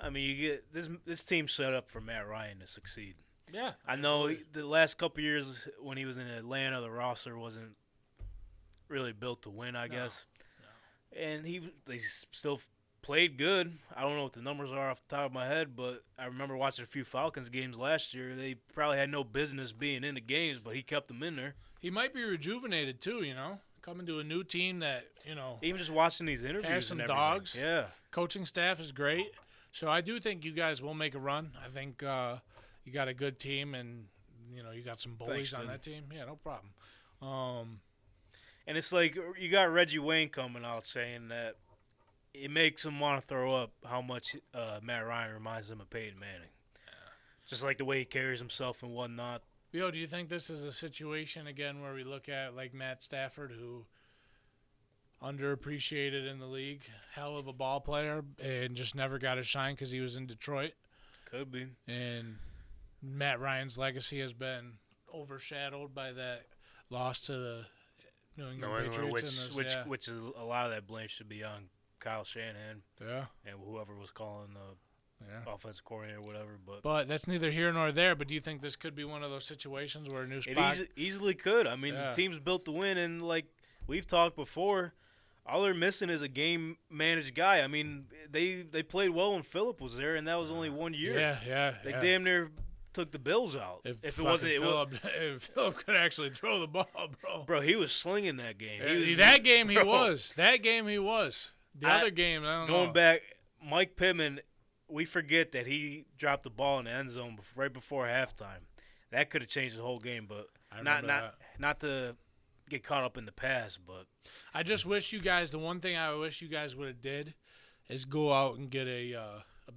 I mean, you get this team set up for Matt Ryan to succeed. Yeah, I know the last couple years when he was in Atlanta, the roster wasn't really built to win, I guess. No. And they still played good. I don't know what the numbers are off the top of my head, but I remember watching a few Falcons games last year. They probably had no business being in the games, but he kept them in there. He might be rejuvenated too, coming to a new team that, Even just watching these interviews has some and everything. dogs. Yeah. Coaching staff is great. So I do think you guys will make a run. I think you got a good team, and, you got some bullies Thanks, on dude. that team. Yeah, no problem. And it's like you got Reggie Wayne coming out saying that it makes him want to throw up how much Matt Ryan reminds him of Peyton Manning. Just like the way he carries himself and whatnot. Yo, do you think this is a situation, again, where we look at, like, Matt Stafford, who underappreciated in the league, hell of a ball player, and just never got his shine because he was in Detroit? Could be. And Matt Ryan's legacy has been overshadowed by that loss to the New England Patriots. Which is a lot of that blame should be on Kyle Shanahan Yeah. and whoever was calling the offensive coordinator or whatever. But that's neither here nor there. But do you think this could be one of those situations where a new spot? It easily could. I mean, the team's built to win, and like we've talked before, all they're missing is a game-managed guy. I mean, they played well when Phillip was there, and that was only 1 year. They damn near took the Bills out. If it wasn't if Phillip could actually throw the ball, bro, he was slinging that game. That game he was. The other game, I don't know. Going back, Mike Pittman, we forget that he dropped the ball in the end zone right before halftime. That could have changed the whole game, but not to get caught up in the past. But I just wish you guys, the one thing I wish you guys would have did is go out and get a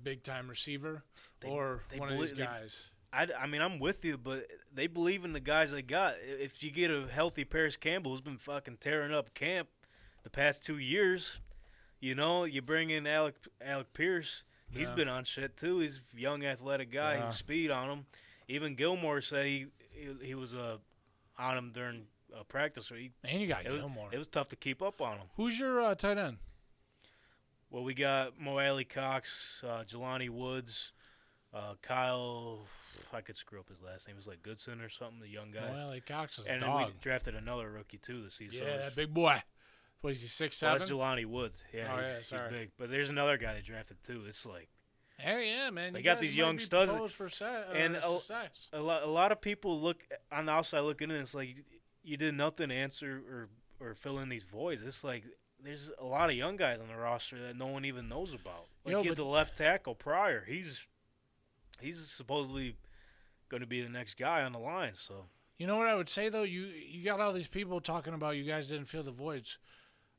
big-time receiver or one of these guys. I mean, I'm with you, but they believe in the guys they got. If you get a healthy Paris Campbell, who's been fucking tearing up camp the past 2 years, you bring in Alec Pierce. He's been on shit too. He's a young, athletic guy. He speed on him. Even Gilmore said he was on him during practice. And you got Gilmore. It was tough to keep up on him. Who's your tight end? Well, we got Mo Alley Cox, Jelani Woods, Kyle. I could screw up his last name. It was like Goodson or something, the young guy. Mo Alley Cox is a and dog. then we drafted another rookie too this season. Yeah, that big boy. What is he, 6'7"? Well, that's Jelani Woods. Yeah, he's big. But there's another guy they drafted too. It's like, yeah, man. They got these young studs, and a lot of people look on the outside looking in. It's like you did nothing to answer or fill in these voids. It's like there's a lot of young guys on the roster that no one even knows about. Like the left tackle Pryor, he's supposedly going to be the next guy on the line. So you know what I would say though, you got all these people talking about you guys didn't fill the voids.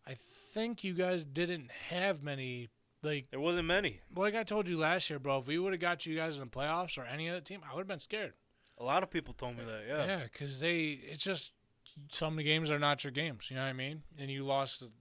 I think you guys didn't have many. Like, there wasn't many. Like I told you last year, bro, if we would have got you guys in the playoffs or any other team, I would have been scared. A lot of people told me that, yeah. Yeah, because it's just some of the games are not your games, you know what I mean? And you lost,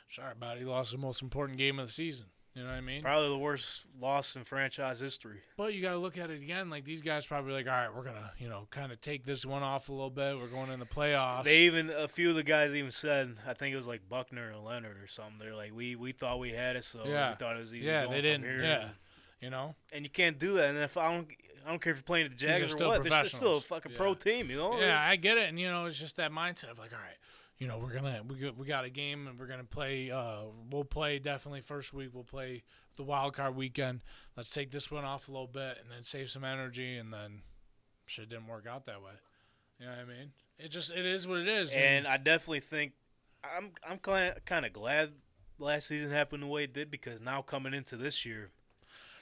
sorry about it, you lost the most important game of the season, you know what I mean? Probably the worst loss in franchise history. But you got to look at it again, like these guys probably like, all right, we're going to, kind of take this one off a little bit. We're going in the playoffs. A few of the guys even said, I think it was like Buckner and Leonard or something. They're like, we thought we had it, so we thought it was easy going they didn't, from here. And you can't do that. And if I don't care if you're playing the Jaguars or what, they're still a fucking pro team, Yeah, I get it. And, it's just that mindset of like, all right, we got a game and we're gonna play. We'll play definitely first week. We'll play the wild card weekend. Let's take this one off a little bit and then save some energy. And then shit didn't work out that way. You know what I mean? It is what it is. And I definitely think I'm kind of glad last season happened the way it did because now coming into this year.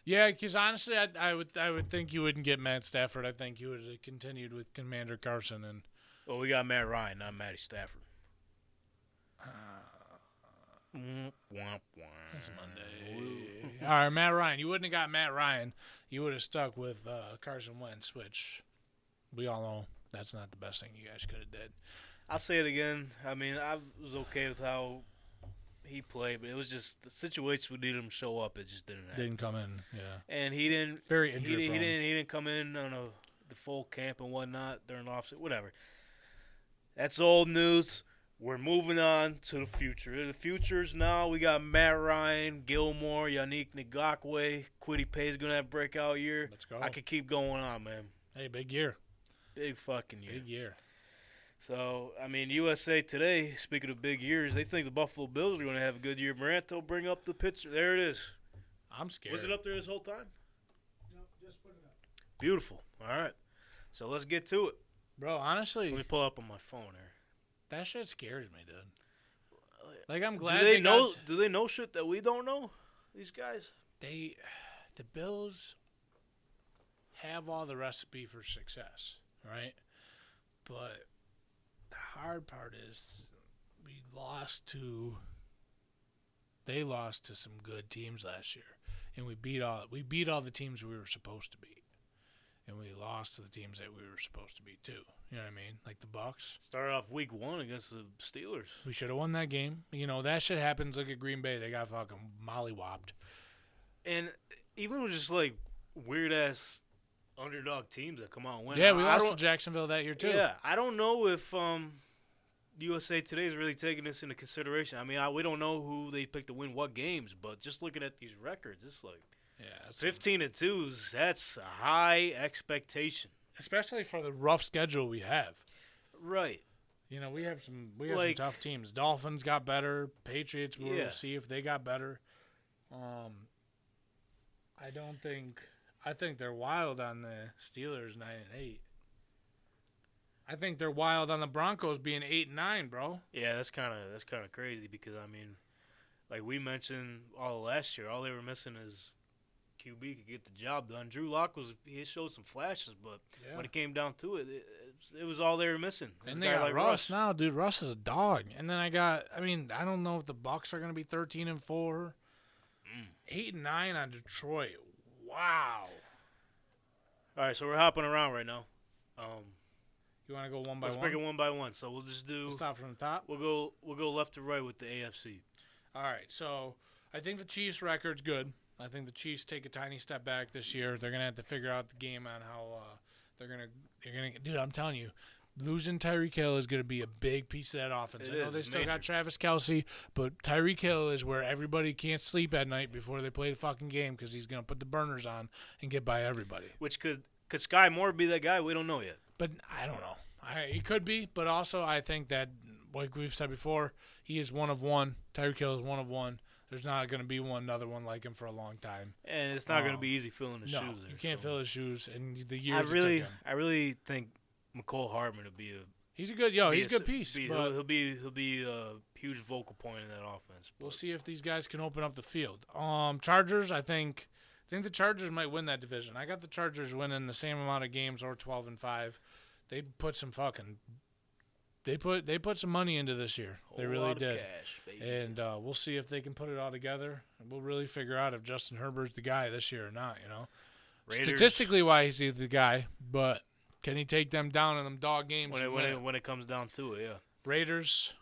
Yeah, because honestly, I would think you wouldn't get Matt Stafford. I think you would have continued with Commander Carson and. Well, we got Matt Ryan, not Matty Stafford. It's Monday. All right, Matt Ryan. You wouldn't have got Matt Ryan. You would have stuck with Carson Wentz, which we all know that's not the best thing you guys could have did. I'll say it again. I mean, I was okay with how he played, but it was just the situation we needed him to show up. It just didn't happen. Didn't come in, yeah. And he didn't. Very injury prone. He didn't come in on the full camp and whatnot during the offseason. Whatever. That's old news. We're moving on to the future. The future's now we got Matt Ryan, Gilmore, Yannick Ngakoue. Kwity Paye's going to have a breakout year. Let's go. I could keep going on, man. Hey, big year. Big fucking year. Big year. So, I mean, USA Today, speaking of big years, they think the Buffalo Bills are going to have a good year. Moranto, bring up the picture. There it is. I'm scared. Was it up there this whole time? No, just put it up. Beautiful. All right. So let's get to it. Bro, honestly, Let me pull up on my phone here. that shit scares me, dude. Like, I'm glad Do they know? got- Do they know shit that we don't know? These guys. the Bills have all the recipe for success, right? But the hard part is they lost to some good teams last year, and we beat all the teams we were supposed to beat, and we lost to the teams that we were supposed to beat too. You know what I mean? Like the Bucks. Started off week 1 against the Steelers. We should have won that game. You know, that shit happens. Look at Green Bay. They got fucking mollywopped. And even with just like weird ass underdog teams that come out and win. Yeah, we I lost to don't- Jacksonville that year too. Yeah, I don't know if USA Today is really taking this into consideration. I mean, we don't know who they picked to win what games, but just looking at these records, it's like Yeah, that's 15-2. That's a high expectation. especially for the rough schedule we have. Right. You know, we have some Like- tough teams. Dolphins got better. Patriots, we'll Yeah. see if they got better. I think they're wild on the Steelers 9-8. I think they're wild on the Broncos being 8-9, bro. Yeah, that's kind of crazy because I mean, like we mentioned all last year, all they were missing is QB could get the job done. Drew Lock he showed some flashes, but Yeah. when it came down to it, it was all they were missing. It was And a they guy got like Russ now, dude. Russ is a dog. And then I don't know if the Bucks are going to be 13-4. 8-9 on Detroit. Wow. All right, so we're hopping around right now. You want to go one by Let's one? break it one by one. So we'll just do. We'll start from the top. We'll go left to right with the AFC. All right, so I think the Chiefs' record's good. I think the Chiefs take a tiny step back this year. They're gonna have to figure out the game on how they're gonna. Dude, I'm telling you, losing Tyreek Hill is gonna be a big piece of that offense. It I know is, they it's still got major. Travis Kelce, but Tyreek Hill is where everybody can't sleep at night before they play the fucking game because he's gonna put the burners on and get by everybody. Which could Sky Moore be that guy? We don't know yet. But I don't know. He could be, but also I think that, like we've said before, he is one of one. Tyreek Hill is one of one. There's not going to be another one like him for a long time. And it's not going to be easy filling his No, shoes there. you can't so. fill his shoes, and the I years it really, took him. I really think McCole Hardman will be a. He's a good, he's a good piece. But He'll be a huge vocal point in that offense. we'll but- see if these guys can open up the field. Chargers, I think the Chargers might win that division. I got the Chargers winning the same amount of games or 12-5. They put some fucking. They put some money into this year. They Whole really lot of did. cash, baby. And we'll see if they can put it all together. And we'll really figure out if Justin Herbert's the guy this year or not, you know. Raiders- Statistically wise, he's the guy, but can he take them down in them dog games? when it comes down to it, yeah. Raiders,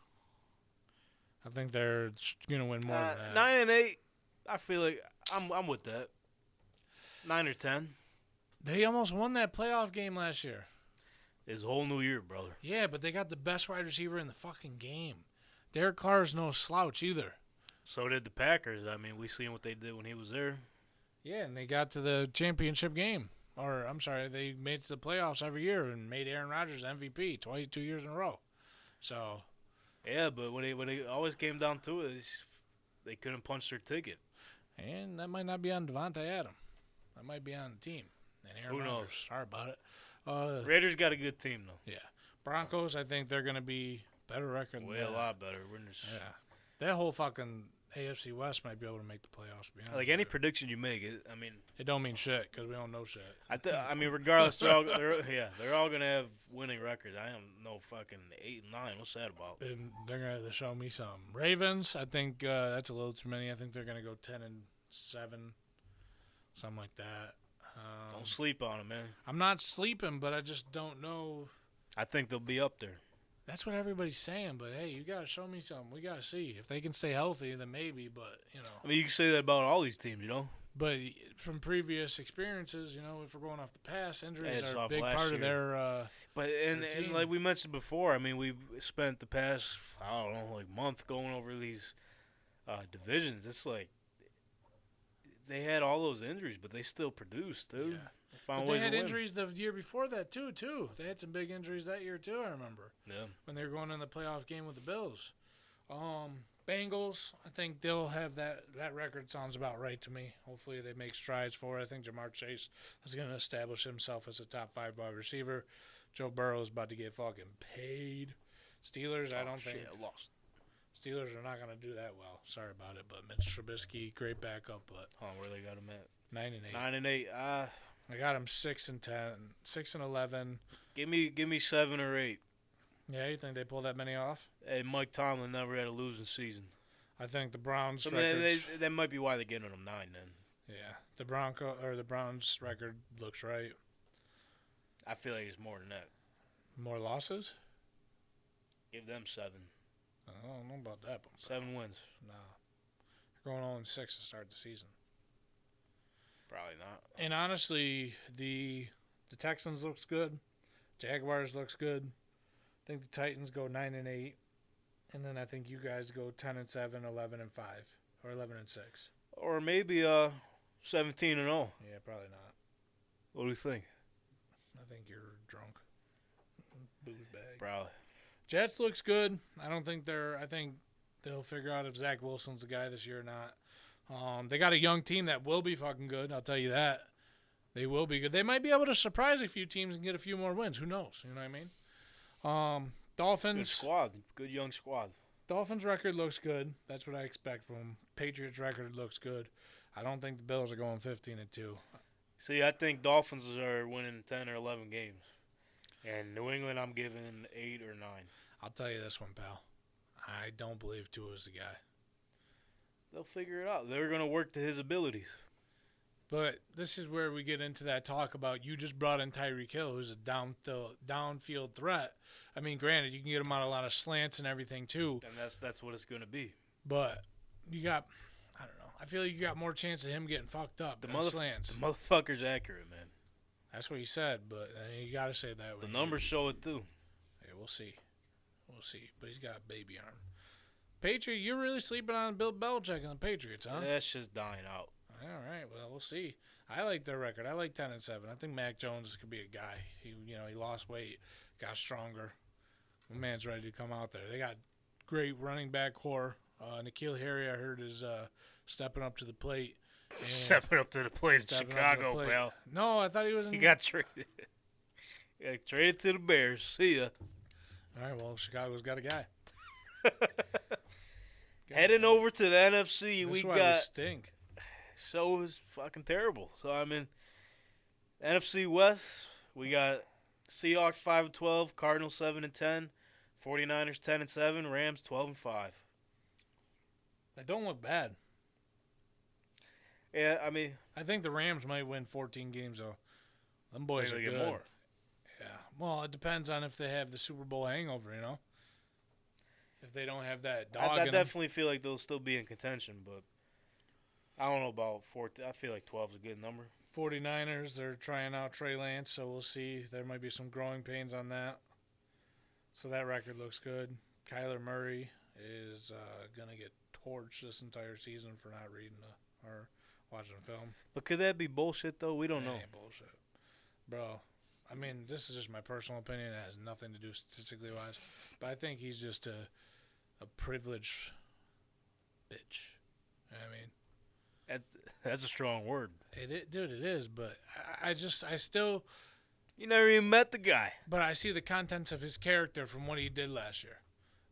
I think they're going to win more than that. 9-8. I feel like I'm with that. 9 or 10 They almost won that playoff game last year. is a whole new year, brother. Yeah, but they got the best wide receiver in the fucking game. Derek Carr's no slouch either. So did the Packers. I mean, we seen what they did when he was there. Yeah, and they got to the championship game. Or, I'm sorry, they made it to the playoffs every year and made Aaron Rodgers MVP 22 years in a row. So, Yeah, but when it always came down to it, they couldn't punch their ticket. and that might not be on Devontae Adams. That might be on the team. And Aaron Who knows? Rodgers. Sorry about it. Raiders got a good team though. Yeah. Broncos, I think they're going to be better record Way than a that. lot better. We're just, Yeah. That whole fucking AFC West might be able to make the playoffs. To be honest like with any you. prediction you make, it don't mean shit because we don't know shit. I mean, regardless, they're all gonna have winning records. I am no fucking 8 and 9. What's that about? And they're going to show me some. Ravens, I think that's a little too many. I think they're going to go 10-7, something like that. Don't sleep on them, man. I'm not sleeping, but I just don't know. I think they'll be up there. That's what everybody's saying, but hey, you got to show me something. We got to see. If they can stay healthy, then maybe, but, I mean, you can say that about all these teams, you know. But from previous experiences, if we're going off the past, injuries It's are a off big last part of year. their But and team. like we mentioned before, I mean, we spent the past month going over these divisions. It's like they had all those injuries, but they still produced, dude. Yeah. Found But ways they had to win. injuries the year before that too. They had some big injuries that year too. I remember. Yeah. When they were going in the playoff game with the Bills. Bengals, I think they'll have that record sounds about right to me. Hopefully they make strides for it. I think Jamar Chase is going to establish himself as a top 5 wide receiver. Joe Burrow is about to get fucking paid. Steelers, I don't think. Lost. Steelers are not going to do that well. Sorry about it, but Mitch Trubisky, great backup, but Where they got him at? 9-8. 9-8. I got him 6-10, 6-11. Give me 7 or 8. Yeah, you think they pull that many off? Hey, Mike Tomlin never had a losing season. I think the Browns So records. that might be why they're getting him 9 then. Yeah, the Browns record looks right. I feel like it's more than that. More losses? Give them 7. I don't know about that one. 7 wins. Nah, they're going 0-6 to start the season. Probably not. And honestly, the Texans looks good. Jaguars looks good. I think the Titans go 9-8, and then I think you guys go 10-7, 11-5, or 11-6. Or maybe 17-0. Yeah, probably not. What do you think? I think you're drunk. Booze bag. Probably. Jets looks good. I think they'll figure out if Zach Wilson's the guy this year or not. They got a young team that will be fucking good. I'll tell you that. They will be good. They might be able to surprise a few teams and get a few more wins. Who knows? You know what I mean? Dolphins. Good squad. Good young squad. Dolphins record looks good. That's what I expect from them. Patriots record looks good. I don't think the Bills are going 15-2. See, I think Dolphins are winning 10 or 11 games. And New England, I'm giving 8 or 9. I'll tell you this one, pal. I don't believe Tua's the guy. They'll figure it out. They're going to work to his abilities. But this is where we get into that talk about you just brought in Tyreek Hill, who's a downfield threat. I mean, granted, you can get him on a lot of slants and everything too. And that's what it's going to be. But you got, I don't know. I feel like you got more chance of him getting fucked up than slants. The motherfucker's accurate, man. That's what he said, but you got to say that. The numbers show it too. Hey, we'll see. But he's got a baby arm. Patriot, you're really sleeping on Bill Belichick and the Patriots, huh? That's just dying out. All right, well, we'll see. I like their record. I like 10-7. I think Mac Jones could be a guy. He lost weight, got stronger. My man's ready to come out there. They got great running back core. N'Keal Harry, I heard, is stepping up to the plate. Stepping up to the plate in Chicago, pal. No, I thought he was in. He got traded. He got traded to the Bears. See ya. All right, well, Chicago's got a guy. Heading over to the NFC, That's we why got. we stink. So is fucking terrible. So I mean, NFC West, we got Seahawks 5-12, Cardinals 7-10, 49ers 10-7, Rams 12-5. They don't look bad. Yeah, I mean, I think the Rams might win 14 games though. Them boys are maybe they good. get more. Yeah. Well, it depends on if they have the Super Bowl hangover, If they don't have that dog I in 'em. definitely feel like they'll still be in contention, but I don't know about 14. I feel like 12 is a good number. 49ers, they're trying out Trey Lance, so we'll see. There might be some growing pains on that. So that record looks good. Kyler Murray is going to get torched this entire season for not reading or watching film. But could that be bullshit, though? We don't know. Ain't bullshit. Bro, I mean, this is just my personal opinion. It has nothing to do statistically wise. But I think he's just a privileged bitch. You know what I mean? That's a strong word. Dude, it is. But I still. You never even met the guy. But I see the contents of his character from what he did last year.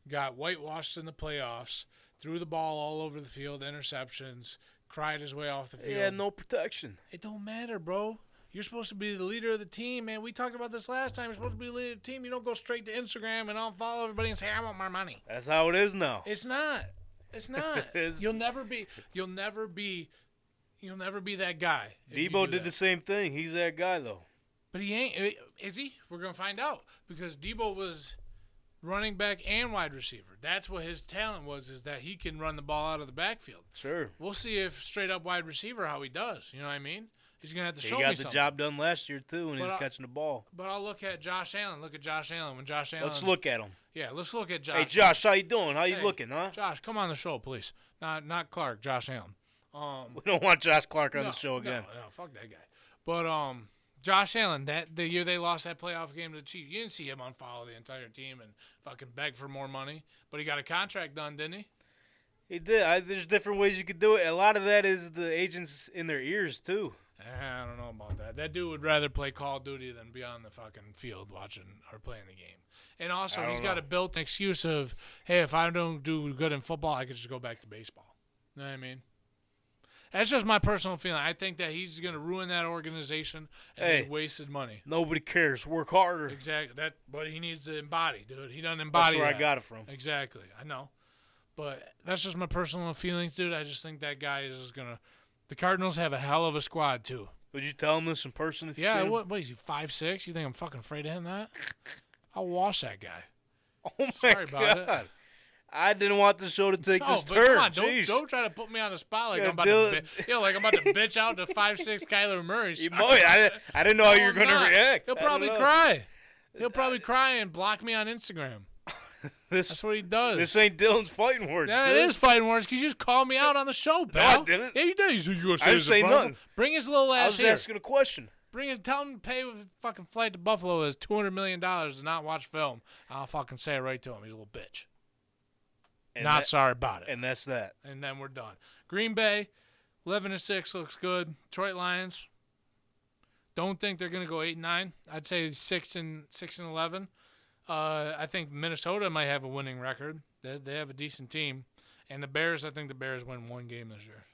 Got whitewashed in the playoffs, threw the ball all over the field, interceptions, cried his way off the field. He had no protection. It don't matter, bro. You're supposed to be the leader of the team, man. We talked about this last time. You're supposed to be the leader of the team. You don't go straight to Instagram and unfollow everybody and say, I want my money. That's how it is now. It's not. It's not. You'll never be that guy. Debo did the same thing. He's that guy, though. But he ain't. Is he? We're going to find out. Because Debo was running back and wide receiver. That's what his talent was, is that he can run the ball out of the backfield. Sure. We'll see if straight up wide receiver how he does. You know what I mean? He's going to have to show me something. He something. got the job done last year, too, when he was catching the ball. But I'll look at Josh Allen. Look at Josh Allen. When Josh Allen. Let's look at him. Yeah, let's look at Josh. Hey, Josh, how you doing? How you looking, huh? Josh, come on the show, please. Not Clark, Josh Allen. We don't want Josh Clark on the show again. No, fuck that guy. But Josh Allen, the year they lost that playoff game to the Chiefs, you didn't see him unfollow the entire team and fucking beg for more money. But he got a contract done, didn't he? He did. There's different ways you could do it. A lot of that is the agents in their ears, too. I don't know about that. That dude would rather play Call of Duty than be on the fucking field watching or playing the game. And also, he's got a built-in excuse of, hey, if I don't do good in football, I could just go back to baseball. You know what I mean? That's just my personal feeling. I think that he's going to ruin that organization and he wasted money. Nobody cares. Work harder. Exactly. But he needs to embody, dude. He doesn't embody That's where that. I got it from. Exactly. I know. But that's just my personal feelings, dude. I just think that guy is just going to – the Cardinals have a hell of a squad, too. Would you tell him this in person? If Yeah, you what is he, 5'6"? You think I'm fucking afraid of him that? I'll wash that guy. Oh, my Sorry about God. it. I didn't want the show to take this but turn. Come on, Jeez. don't try to put me on the spot like Yeah, I'm about like I'm about to bitch out to 5'6" Kyler Murray. You might. I didn't know how you were going to react. He'll probably cry. He'll probably cry and block me on Instagram. That's what he does. This ain't Dylan's fighting words. Yeah, it is fighting words because you just called me out on the show, pal. No, I didn't. Yeah, you did. You said you were I didn't say nothing. Bring his little I ass was here. asking a question. Tell him to pay with fucking flight to Buffalo is $200 million to not watch film. I'll fucking say it right to him. He's a little bitch. And Sorry about it. And that's that. And then we're done. Green Bay, 11-6 looks good. Detroit Lions, don't think they're gonna go 8-9. I'd say 6-11. I think Minnesota might have a winning record. They have a decent team. And the Bears, I think the Bears win one game this year.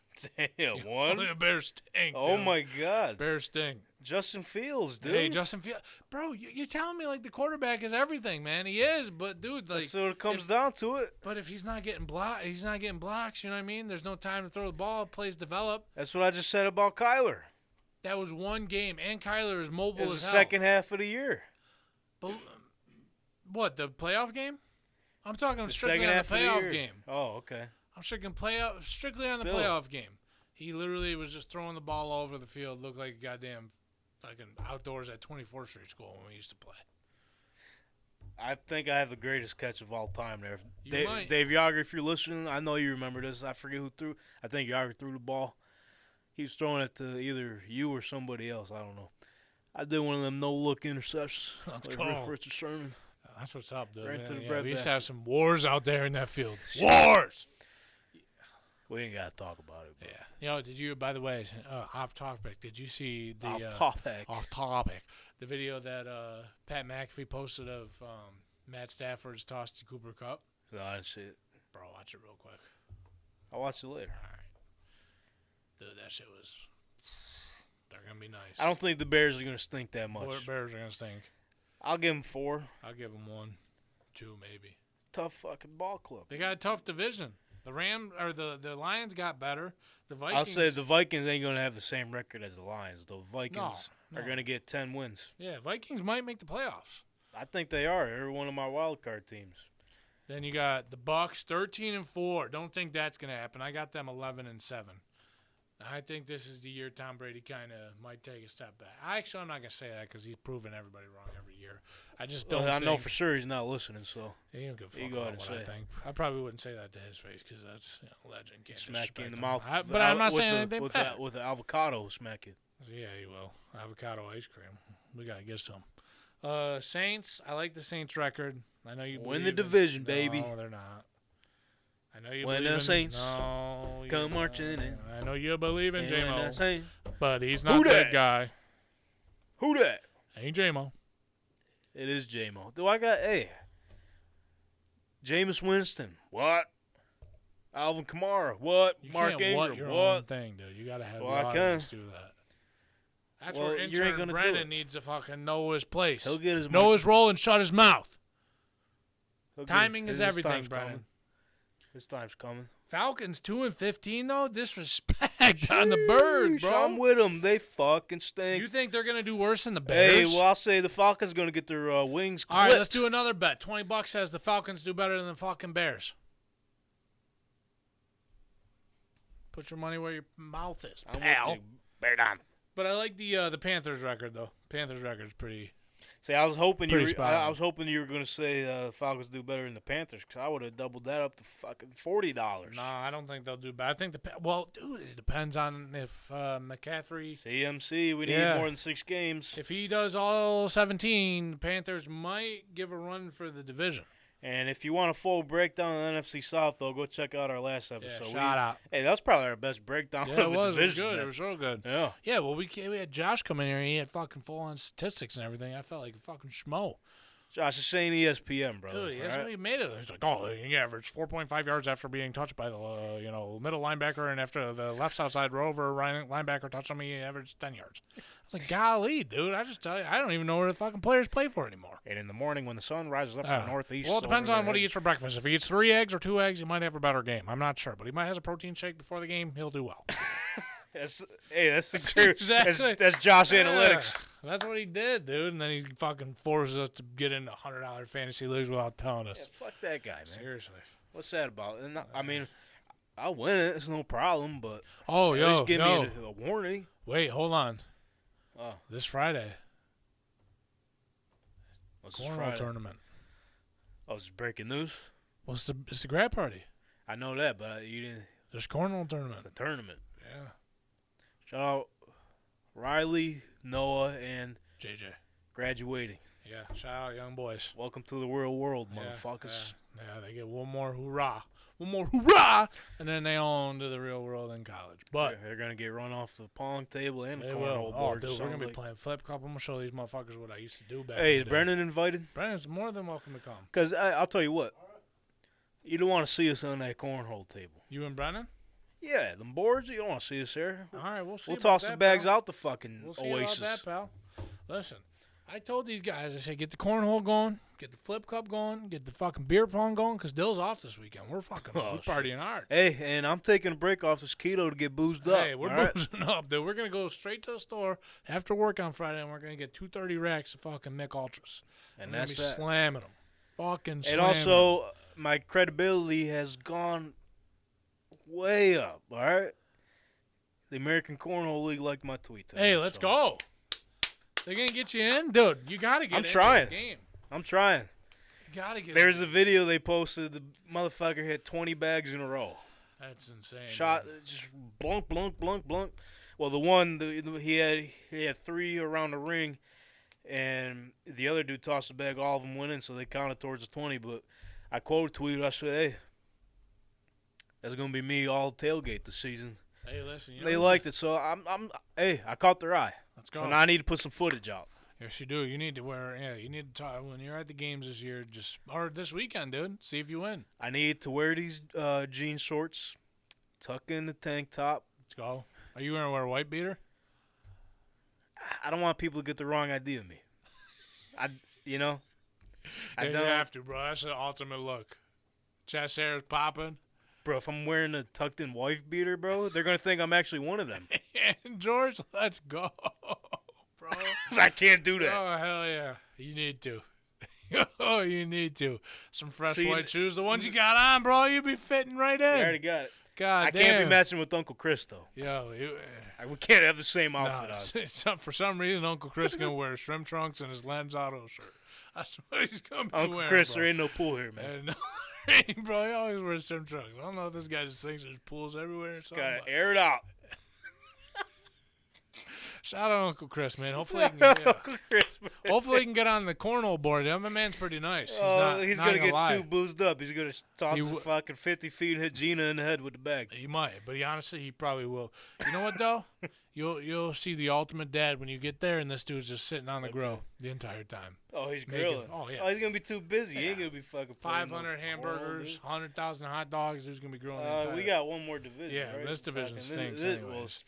Damn, one? The Bears stink. Oh, dude. my God. Bears stink. Justin Fields, dude. Hey, Justin Fields. Bro, you're telling me like the quarterback is everything, man. He is, but dude, like. So it comes down to it. But if he's not getting blocks, you know what I mean? There's no time to throw the ball. Plays develop. That's what I just said about Kyler. That was one game, and Kyler is mobile It was as the hell. second half of the year. But, what, the playoff game? I'm talking The strictly second on the half of the playoff year. game. Oh, okay. I'm strictly on the Still. playoff game. He literally was just throwing the ball all over the field. Looked like a goddamn fucking outdoors at 24th Street School when we used to play. I think I have the greatest catch of all time there. You might. Dave Yager, if you're listening, I know you remember this. I forget who threw. I think Yager threw the ball. He was throwing it to either you or somebody else. I don't know. I did one of them no-look interceptions. Let's like go. Richard Sherman. That's what's up, dude. Right to the Yeah, bread we used to basket. have some wars out there in that field. Wars! We ain't got to talk about it. Bro. Yeah. Did you, by the way, off topic, did you see the. Off topic. The video that Pat McAfee posted of Matt Stafford's toss to Cooper Kupp? No, I didn't see it. Bro, watch it real quick. I'll watch it later. All right. Dude, that shit was. They're going to be nice. I don't think the Bears are going to stink that much. Bears are going to stink. I'll give them 4. I'll give them 1, 2 maybe. Tough fucking ball club. They got a tough division. The Lions got better. The Vikings. I'll say the Vikings ain't going to have the same record as the Lions. The Vikings No. are going to get 10 wins. Yeah, Vikings might make the playoffs. I think they are. They're one of my wild card teams. Then you got the Bucks, 13-4. Don't think that's gonna happen. I got them 11-7. I think this is the year Tom Brady kind of might take a step back. I'm not gonna say that because he's proven everybody wrong every year. I just don't. I know for sure he's not listening. So he don't give a fuck go ahead about and what say I think. I probably wouldn't say that to his face because that's legend. Can't smack you in the disrespect mouth. him. But I'm not saying with anything with bad. with the avocado smack you. Yeah, he will. Avocado ice cream. We gotta get some. Saints. I like the Saints record. I know you Win believe the in- division, baby. No, they're not. I know you When believe the in Saints no, you come don't. marching in. I know you believe in When the J-Mo, Saints- but he's Who not that dat? guy. Who that? Ain't J-Mo. It is J-Mo. Do I got Jameis Winston? What? Alvin Kamara? What? You Mark can't Ingram? your What? own thing, dude. You gotta have Well, the I can. audience do that. That's Well, where you ain't intern gonna do Brennan it. needs to fucking know his place. He'll get his know his role and shut his mouth. He'll get- Timing is his everything, time's Brennan. coming. His time's coming. Falcons 2-15 though. Disrespect on the bird, Sheesh, bro. I'm with them. They fucking stink. You think they're gonna do worse than the Bears? Hey, well, I'll say the Falcons going to get their wings clipped. All right, let's do another bet. $20 says the Falcons do better than the fucking Bears. Put your money where your mouth is, I'm pal. with you. Bet on. But I like the Panthers record though. Panthers record's pretty. See, I was hoping Pretty you. spot on. I was hoping you were gonna say Falcons do better than the Panthers, because I would have doubled that up to fucking $40. No, I don't think they'll do bad. I think dude, it depends on if McCaffrey. CMC, we need Yeah. more than 6 games. If he does all 17, the Panthers might give a run for the division. And if you want a full breakdown of the NFC South, though, go check out our last episode. Shout out. Hey, that's probably our best breakdown Yeah, of it the was. It was division. good. It was real good. Yeah. Yeah, well, we had Josh come in here, and he had fucking full-on statistics and everything. I felt like a fucking schmo. Josh is saying ESPN, brother. Dude, that's all what right? he made it. He's like, oh, he averaged 4.5 yards after being touched by the middle linebacker, and after the left outside rover linebacker touched him, he averaged 10 yards. I was like, golly, dude, I just tell you, I don't even know where the fucking players play for anymore. And in the morning when the sun rises up from the northeast. Well, it depends over on what he there- eats for breakfast. If he eats 3 eggs or 2 eggs, he might have a better game. I'm not sure, but he might have a protein shake before the game. He'll do well. That's the true. Exactly. That's Josh Yeah, Analytics. that's what he did, dude. And then he fucking forces us to get into $100 fantasy leagues without telling Yeah, us. fuck that guy, man. Seriously. What's that about? And I mean, I'll win it. It's no problem, but Oh, at yo, least give yo. me a warning. Wait, hold on. Oh, This Friday, what's this cornhole Friday? tournament. Oh, it's breaking news. Well, it's the grad party. I know that, but you didn't. There's cornhole tournament. The tournament. Yeah. Shout out Riley, Noah, and JJ. graduating. Yeah. Shout out young boys. Welcome to the real world, Yeah, motherfuckers. Yeah, they get one more hoorah. One more hoorah! And then they on to the real world in college. But They're gonna get run off the pong table and the they cornhole will. Oh, board. dude, we're going to be sounds like. playing flip cup. I'm going to show these motherfuckers what I used to do back Hey, in is the day. Brennan invited? Brennan's more than welcome to come. Because I'll tell you what. You don't want to see us on that cornhole table. You and Brennan? Yeah, them boards, you don't want to see us there. All right, we'll see. We'll about toss that, the bags pal. out the fucking We'll see Oasis. about that, pal. Listen, I told these guys, I said, get the cornhole going, get the flip cup going, get the fucking beer pong going, because Dill's off this weekend. We're fucking we're partying hard. Hey, and I'm taking a break off this keto to get boozed up. Hey, we're all right? boozing up, dude. We're going to go straight to the store after work on Friday, and we're going to get 230 racks of fucking Mick Ultras. And we're gonna that's be that. slamming them. Fucking And slamming 'em. also, my credibility has gone way up, all right? The American Cornhole League liked my tweet today. Hey, let's so go. They're going to get you in? Dude, you got to get I'm into trying. the game. I'm trying. You got to get There's a video they posted. The motherfucker hit 20 bags in a row. That's insane. Shot, dude. just blunk, blunk, blunk, blunk. Well, the one, he had 3 around the ring, and the other dude tossed the bag. All of them went in, so they counted towards the 20. But I quote tweeted, I said, hey, that's going to be me all tailgate this season. Hey, listen. You know They what's- liked it, so hey, I caught their eye. Let's go. So now I need to put some footage out. Yes, you do. You need to wear. Yeah, you need to talk when you're at the games this year. Or this weekend, dude. See if you win. I need to wear these jean shorts, tuck in the tank top. Let's go. Are you gonna wear a white beater? I don't want people to get the wrong idea of me. I Yeah, you don't. have to, bro. That's the ultimate look. Chest hair is popping. Bro, if I'm wearing a tucked in wife beater, bro, they're gonna think I'm actually one of them. And George, let's go, bro. I can't do that. Oh hell yeah, you need to. Oh, you need to. Some fresh See, white shoes. The ones you got on, bro. You be fitting right in. I already got it. God I damn. can't be matching with Uncle Chris though. Yo, We can't have the same outfit on. for some reason, Uncle Chris gonna wear shrimp trunks and his Lens Auto shirt. That's what he's gonna be Uncle wearing, Chris, bro. there ain't no pool here, man. And, bro, he always wears shrimp trunks. I don't know if this guy just thinks there's pools everywhere or something. Gotta but- air it out. Shout out Uncle Chris, man. Hopefully he can get, Uncle Chris, man. hopefully he can get on the cornhole board. Yeah, my man's pretty nice. He's not gonna get lie. too boozed up. He's gonna toss He the fucking 50 feet and hit Gina in the head with the bag. He might, but he probably will. You know what though? You'll see the ultimate dad when you get there, and this dude's just sitting on the grill the entire time. Oh, he's Making- grilling. oh, yeah. Oh, he's gonna be too busy. He ain't gonna be fucking. playing 500 no hamburgers, cornhole, 100,000 hot dogs. Who's gonna be grilling? dude. the entire We got one more division. Yeah, right? this division Fucking- stinks Well, anyways.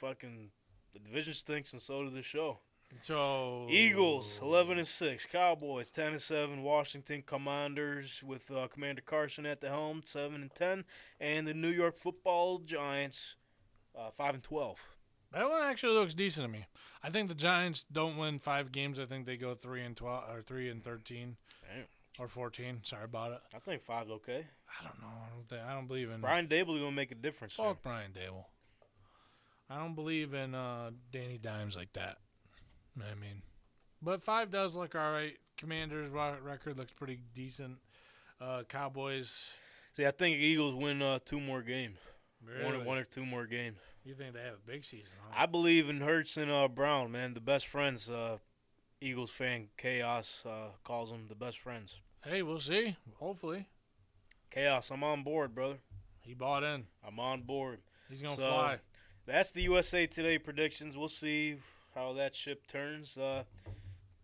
fucking the division stinks, and so does the show. So Eagles 11-6, Cowboys 10-7, Washington Commanders with Commander Carson at the helm 7-10, and the New York Football Giants 5-12. That one actually looks decent to me. I think the Giants don't win 5 games. I think they go 3-12 or 3-13 Damn. or 14. Sorry about it. I think 5's okay. I don't know. I don't believe in Brian Dable's gonna make a difference. here. Fuck Brian Dable. I don't believe in Danny Dimes like that. I mean, But 5 does look all right. Commanders' record looks pretty decent. Cowboys. See, I think Eagles win 2 more games. Really? One or 2 more games. You think they have a big season? Huh? I believe in Hurts and Brown, man. The best friends. Eagles fan Chaos calls them the best friends. Hey, we'll see. Hopefully. Chaos, I'm on board, brother. He bought in. I'm on board. He's going to fly. That's the USA Today predictions. We'll see how that ship turns.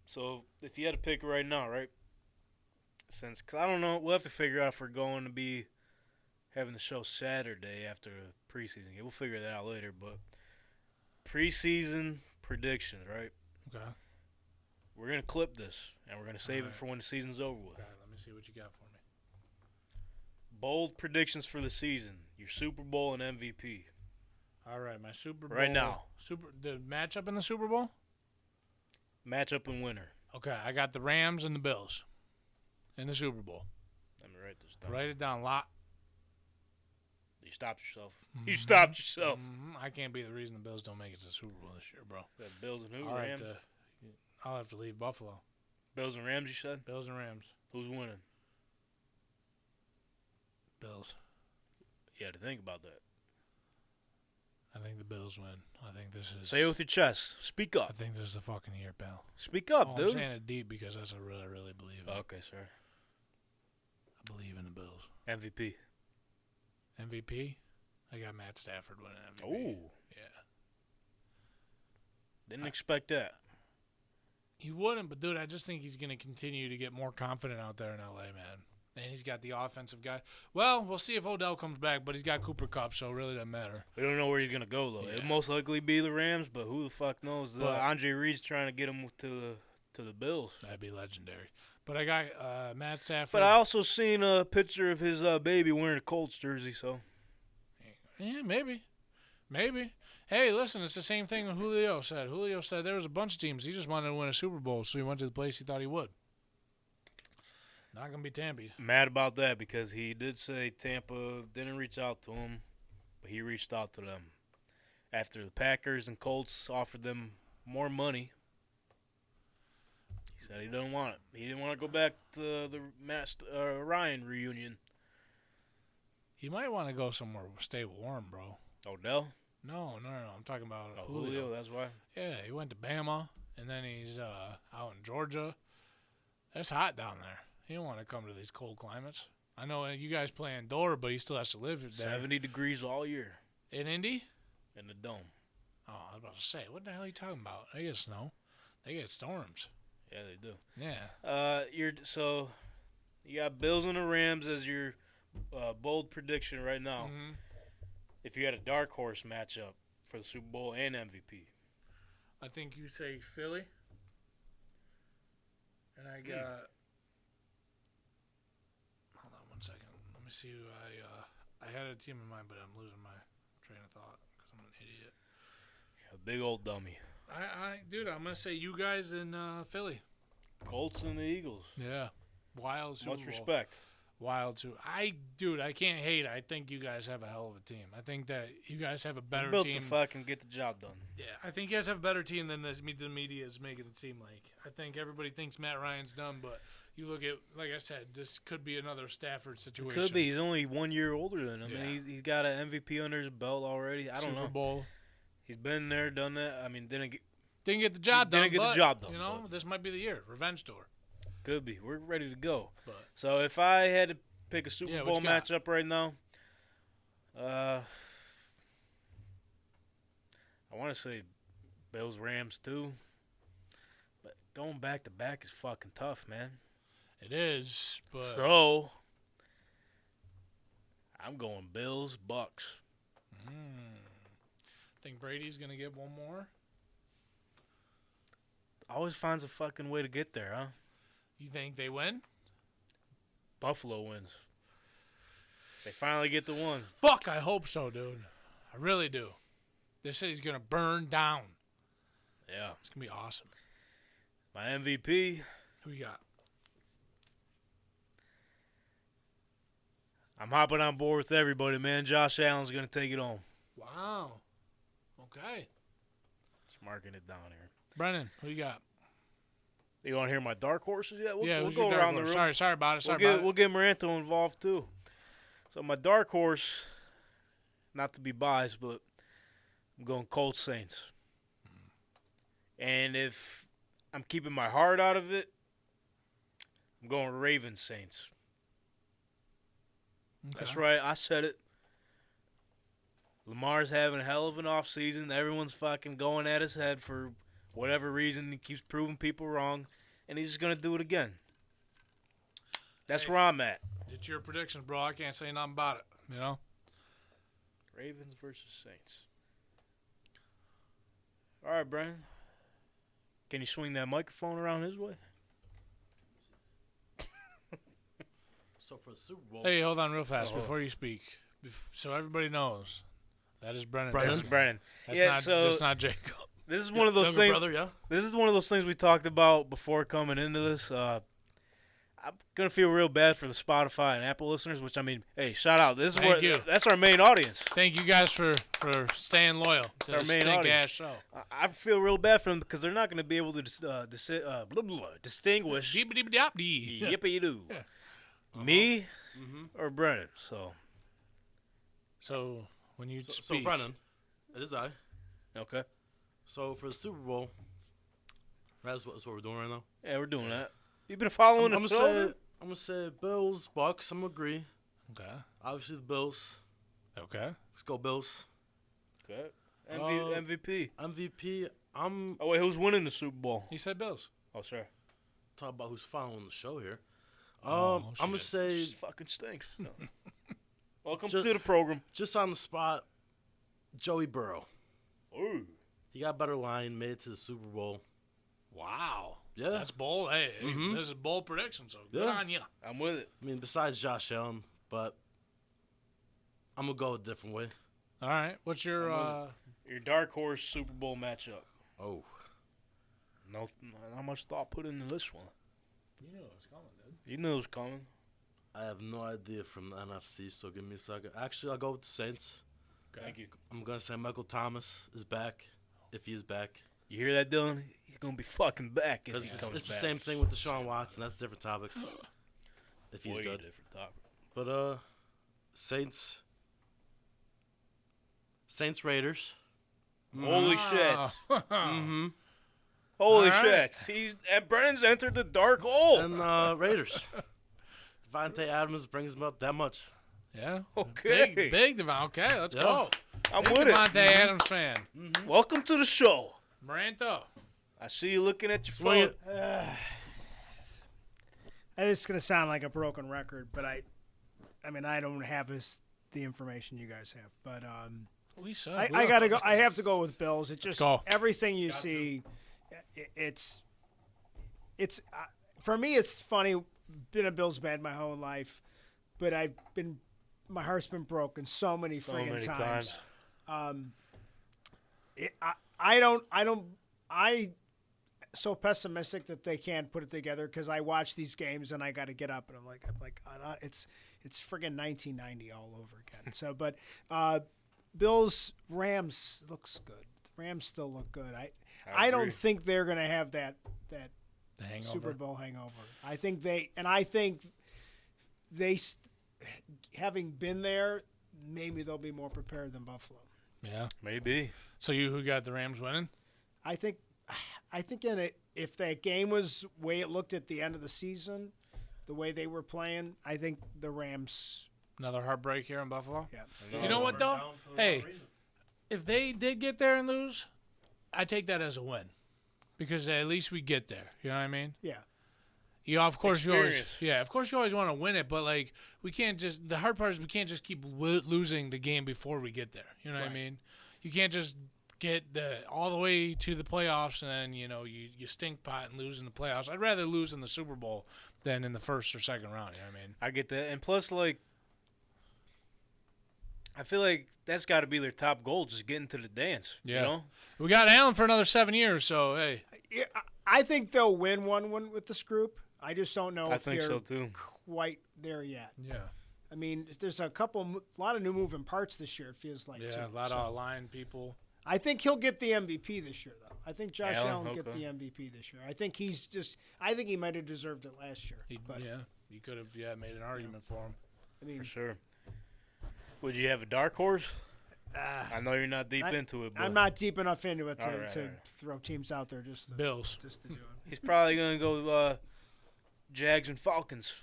So if you had to pick right now, right? Cause I don't know, we'll have to figure out if we're going to be having the show Saturday after the preseason game. We'll figure that out later. But preseason predictions, right? Okay. We're gonna clip this and we're gonna save it for when the season's over with. Okay, let me see what you got for me. Bold predictions for the season. Your Super Bowl and MVP. All right, my Super Bowl. Right now. The matchup in the Super Bowl? Matchup and winner. Okay, I got the Rams and the Bills in the Super Bowl. Let me write this down. Write it down. Lot. You stopped yourself. Mm-hmm. You stopped yourself. Mm-hmm. I can't be the reason the Bills don't make it to the Super Bowl this year, bro. Bills and who? Rams? Rams? I'll have to leave Buffalo. Bills and Rams, you said? Bills and Rams. Who's winning? Bills. You had to think about that. I think the Bills win. I think this is... Say it with your chest. Speak up. I think this is the fucking year, pal. Speak up, dude. I'm saying it deep because that's what I really believe in. Okay, sir. I believe in the Bills. MVP. MVP? I got Matt Stafford winning MVP. Oh. Yeah. Didn't expect that. He wouldn't, but, dude, I just think he's going to continue to get more confident out there in L.A., man. And he's got the offensive guy. Well, we'll see if Odell comes back, but he's got Cooper Kupp, so it really doesn't matter. We don't know where he's going to go, though. Yeah. It'll most likely be the Rams, but who the fuck knows? Andre Reed's trying to get him to the Bills. That'd be legendary. But I got Matt Stafford. But I also seen a picture of his baby wearing a Colts jersey, so. Yeah, maybe. Maybe. Hey, listen, it's the same thing Julio said. Julio said there was a bunch of teams. He just wanted to win a Super Bowl, so he went to the place he thought he would. Not going to be Tampa. Mad about that because he did say Tampa didn't reach out to him, but he reached out to them. After the Packers and Colts offered them more money, he said he didn't want it. He didn't want to go back to the Ryan reunion. He might want to go somewhere stay warm, bro. Odell? No. I'm talking about Julio, that's why? Yeah, he went to Bama, and then he's out in Georgia. It's hot down there. He don't want to come to these cold climates. I know you guys play indoor, but he still has to live there. 70 degrees all year. In Indy? In the dome. Oh, I was about to say, what the hell are you talking about? They get snow. They get storms. Yeah, they do. Yeah. You got Bills and the Rams as your bold prediction right now. Mm-hmm. If you had a dark horse matchup for the Super Bowl and MVP. I think you say Philly. And I got... Hold on 1 second. Let me see who I had a team in mind, but I'm losing my train of thought because I'm an idiot. Yeah, big old dummy. Dude, I'm going to say you guys in Philly. Colts and the Eagles. Yeah. Wild Super Bowl. Much respect. Wild Super I can't hate. I think you guys have a hell of a team. I think that you guys have a better built team. to fucking get the job done. Yeah, I think you guys have a better team than the media is making it seem like. I think everybody thinks Matt Ryan's done, but you look at, like I said, this could be another Stafford situation. Could be. He's only 1 year older than him. Yeah. And he's got an MVP under his belt already. I don't know. Super Bowl. He's been there, done that. I mean, didn't get the job done. The job done. You know, this might be the year. Revenge tour. Could be. We're ready to go. But, so if I had to pick a Super Bowl matchup right now, I want to say Bills Rams too. But going back to back is fucking tough, man. It is, but so I'm going Bills Bucks. Think Brady's gonna get one more? Always finds a fucking way to get there, huh? You think they win? Buffalo wins. They finally get the one. Fuck, I hope so, dude. I really do. They said he's gonna burn down. Yeah. It's gonna be awesome. My MVP. Who you got? I'm hopping on board with everybody, man. Josh Allen's gonna take it home. Wow. Okay. Just marking it down here. Brennan, who you got? You want to hear my dark horses yet? Yeah, We'll who's go your dark around the horse? room. Sorry about it. We'll get Maranto involved too. So my dark horse, not to be biased, but I'm going Colts Saints. And if I'm keeping my heart out of it, I'm going Ravens Saints. Okay. That's right. I said it. Lamar's having a hell of an offseason. Everyone's fucking going at his head for whatever reason. He keeps proving people wrong, and he's just going to do it again. That's where I'm at. It's your predictions, bro. I can't say nothing about it, you know? Ravens versus Saints. All right, Brennan. Can you swing that microphone around his way? So for the Super Bowl, Hey, hold on real fast before you speak. So everybody knows, that is Brennan. This is Brennan. That's not Jacob. This is one of those younger things. brother, yeah. This is one of those things we talked about before coming into this. I'm gonna feel real bad for the Spotify and Apple listeners, which I mean, hey, shout out. This is Thank you. That's our main audience. Thank you guys for staying loyal to our this main audience. stink-ass show. I feel real bad for them because they're not gonna be able to distinguish Deep-a-deep-a-deep-dee. yippee doo, me or Brennan. So when you So speak, Brennan, it is I. okay, So for the Super Bowl, that's what we're doing right now. yeah, we're doing that. You've been following I'm the gonna show. say I'm gonna say Bills, Bucks. I'm gonna agree. okay, Obviously the Bills. okay. Let's go Bills. Okay. Uh, MVP. MVP. I'm Oh wait, who's winning the Super Bowl? He said Bills. Oh, sorry. talking about who's following the show here. Oh, I'm gonna shit. say This fucking stinks. No. Welcome Just- to the program. just on the spot, Joey Burrow. Ooh. He got a better line, made it to the Super Bowl. Wow. Yeah. That's bold. Hey, this is a bold prediction, so good Yeah. on you. I'm with it. I mean, besides Josh Allen, but I'm gonna go a different way. All right. What's your Your dark horse Super Bowl matchup. Oh, No, not much thought put into this one. You knew it was coming, dude. You knew it was coming. I have no idea from the NFC, so give me a second. Actually, I'll go with the Saints. Thank you. I'm gonna say Michael Thomas is back, if he is back. You hear that, Dylan? He's gonna be fucking back if Because he it's, comes it's the back. same thing with Deshaun Watson. That's a different topic. If he's Way good. different topic. But Saints Raiders. Holy shit! Mm-hmm. Holy All right. shit! And Brennan's entered the dark hole. And Raiders. Devontae Adams brings him up that much. Yeah. Okay. Big Devon. Okay, let's Yeah. go. I'm Big with it. Devontae Adams fan. Welcome to the show. Maranto. I see you looking at your Swing phone. it. It's gonna sound like a broken record, but I mean, I don't have the information you guys have, but We suck. I gotta go. I have to go with Bills. It just Go. everything you see, it's for me. It's funny. Been a Bills fan my whole life, but my heart's been broken so many friggin' times. I so pessimistic that they can't put it together because I watch these games and I got to get up and I'm like it's friggin' 1990 all over again. So, but Bills Rams looks good. The Rams still look good. I don't think they're gonna have that The hangover. Super Bowl hangover. I think they having been there, maybe they'll be more prepared than Buffalo. Yeah. Maybe. So who got the Rams winning? I think if that game was the way it looked at the end of the season, the way they were playing, I think the Rams. Another heartbreak here in Buffalo. Yeah. You know what though? Hey, if they did get there and lose, I take that as a win, because at least we get there. You know what I mean? Yeah. You know, of course Experience. of course you always want to win it, but like we can't just. The hard part is we can't just keep losing the game before we get there. You know what I mean? You can't just get all the way to the playoffs and then you stink pot and lose in the playoffs. I'd rather lose in the Super Bowl than in the first or second round. You know what I mean? I get that, and plus, like, I feel like that's got to be their top goal, just getting to the dance. Yeah. You know? We got Allen for another 7 years, so hey. Yeah, I think they'll win one with this group. I just don't know I if think they're so too. quite there yet. Yeah. I mean, there's a lot of new moving parts this year. It feels like. Yeah, too. a lot So of aligned people. I think he'll get the MVP this year, though. I think Josh Allen get the MVP this year. I think he might have deserved it last year. You could have made an argument for him. I mean, for sure. Would you have a dark horse? I know you're not deep into it. But I'm not deep enough into it to All right. throw teams out there just to do it. He's probably gonna go Jags and Falcons.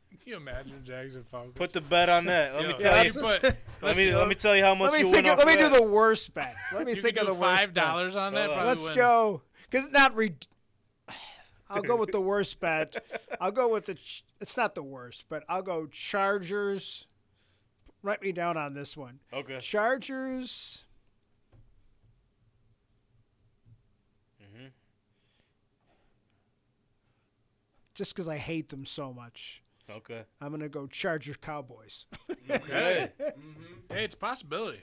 Can you imagine Jags and Falcons? Put the bet on that. Let me tell you. Let me tell you how much. Let me do the worst bet. Let me think of the worst bet. $5 on that. Let's win. go. Because I'll go with the worst bet. I'll go with it's not the worst, but I'll go Chargers. Write me down on this one. Okay. Chargers. Mm-hmm. Just because I hate them so much. Okay. I'm going to go Chargers Cowboys. Okay. Hey, it's a possibility.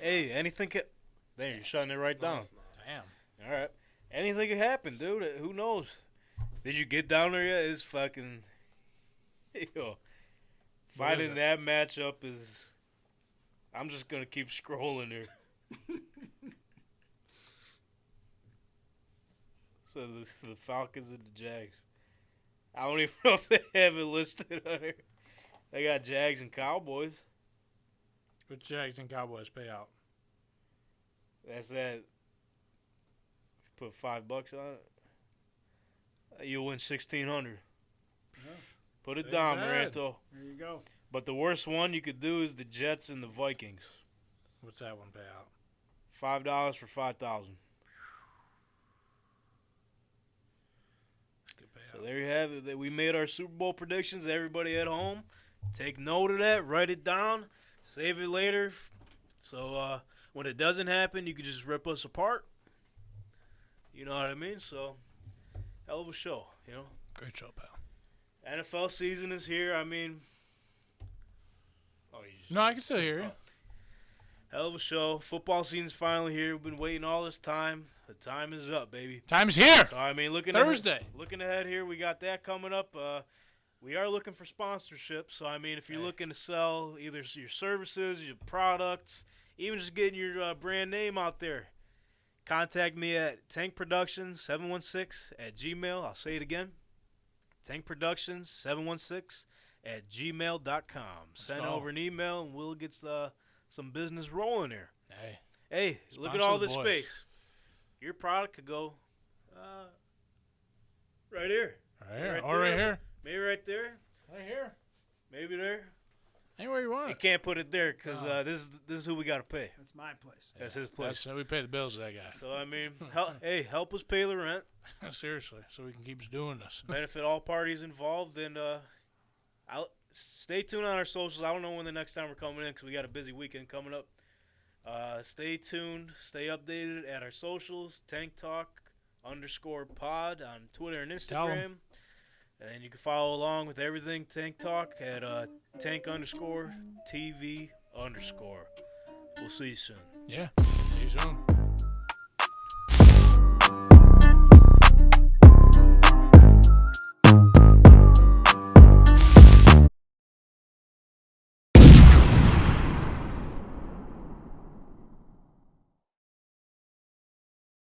Hey, anything could... There, you're shutting it right down. Damn. All right. Anything could happen, dude. Who knows? Did you get down there yet? It's fucking... Yo. Finding that matchup is... I'm just going to keep scrolling here. So the Falcons and the Jags. I don't even know if they have it listed on here. They got Jags and Cowboys. But Jags and Cowboys pay out. That's that. Put $5 on it. You'll win $1,600. Yeah. Put it down, Maranto. There you go. But the worst one you could do is the Jets and the Vikings. What's that one pay out? $5 for 5,000. So there you have it. We made our Super Bowl predictions. Everybody at home, take note of that. Write it down. Save it later. So when it doesn't happen, you can just rip us apart. You know what I mean? So, hell of a show, you know? Great show, pal. NFL season is here. I mean... No, I can still hear you. Hell of a show. Football season's finally here. We've been waiting all this time. The time is up, baby. Time's here. So, I mean, Thursday. Looking ahead here, we got that coming up. We are looking for sponsorship. So, I mean, if you're looking to sell either your services, your products, even just getting your brand name out there, contact me at tankproductions716@gmail. I'll say it again. tankproductions716@gmail.com. Send over an email, and we'll get some business rolling here. Hey, look at all this space. Your product could go right here. Right here. Or right here. Maybe right there. Right here. Maybe there. Anywhere you want. You can't put it there because this is who we got to pay. That's my place. That's his place. We pay the bills to that guy. So, I mean, help us pay the rent. Seriously, so we can keep doing this. Benefit all parties involved. And stay tuned on our socials. I don't know when the next time we're coming in because we got a busy weekend coming up. Stay tuned. Stay updated at our socials. Tank Talk _pod on Twitter and Instagram. And you can follow along with everything Tank Talk at Tank_TV_. We'll see you soon. Yeah. See you soon.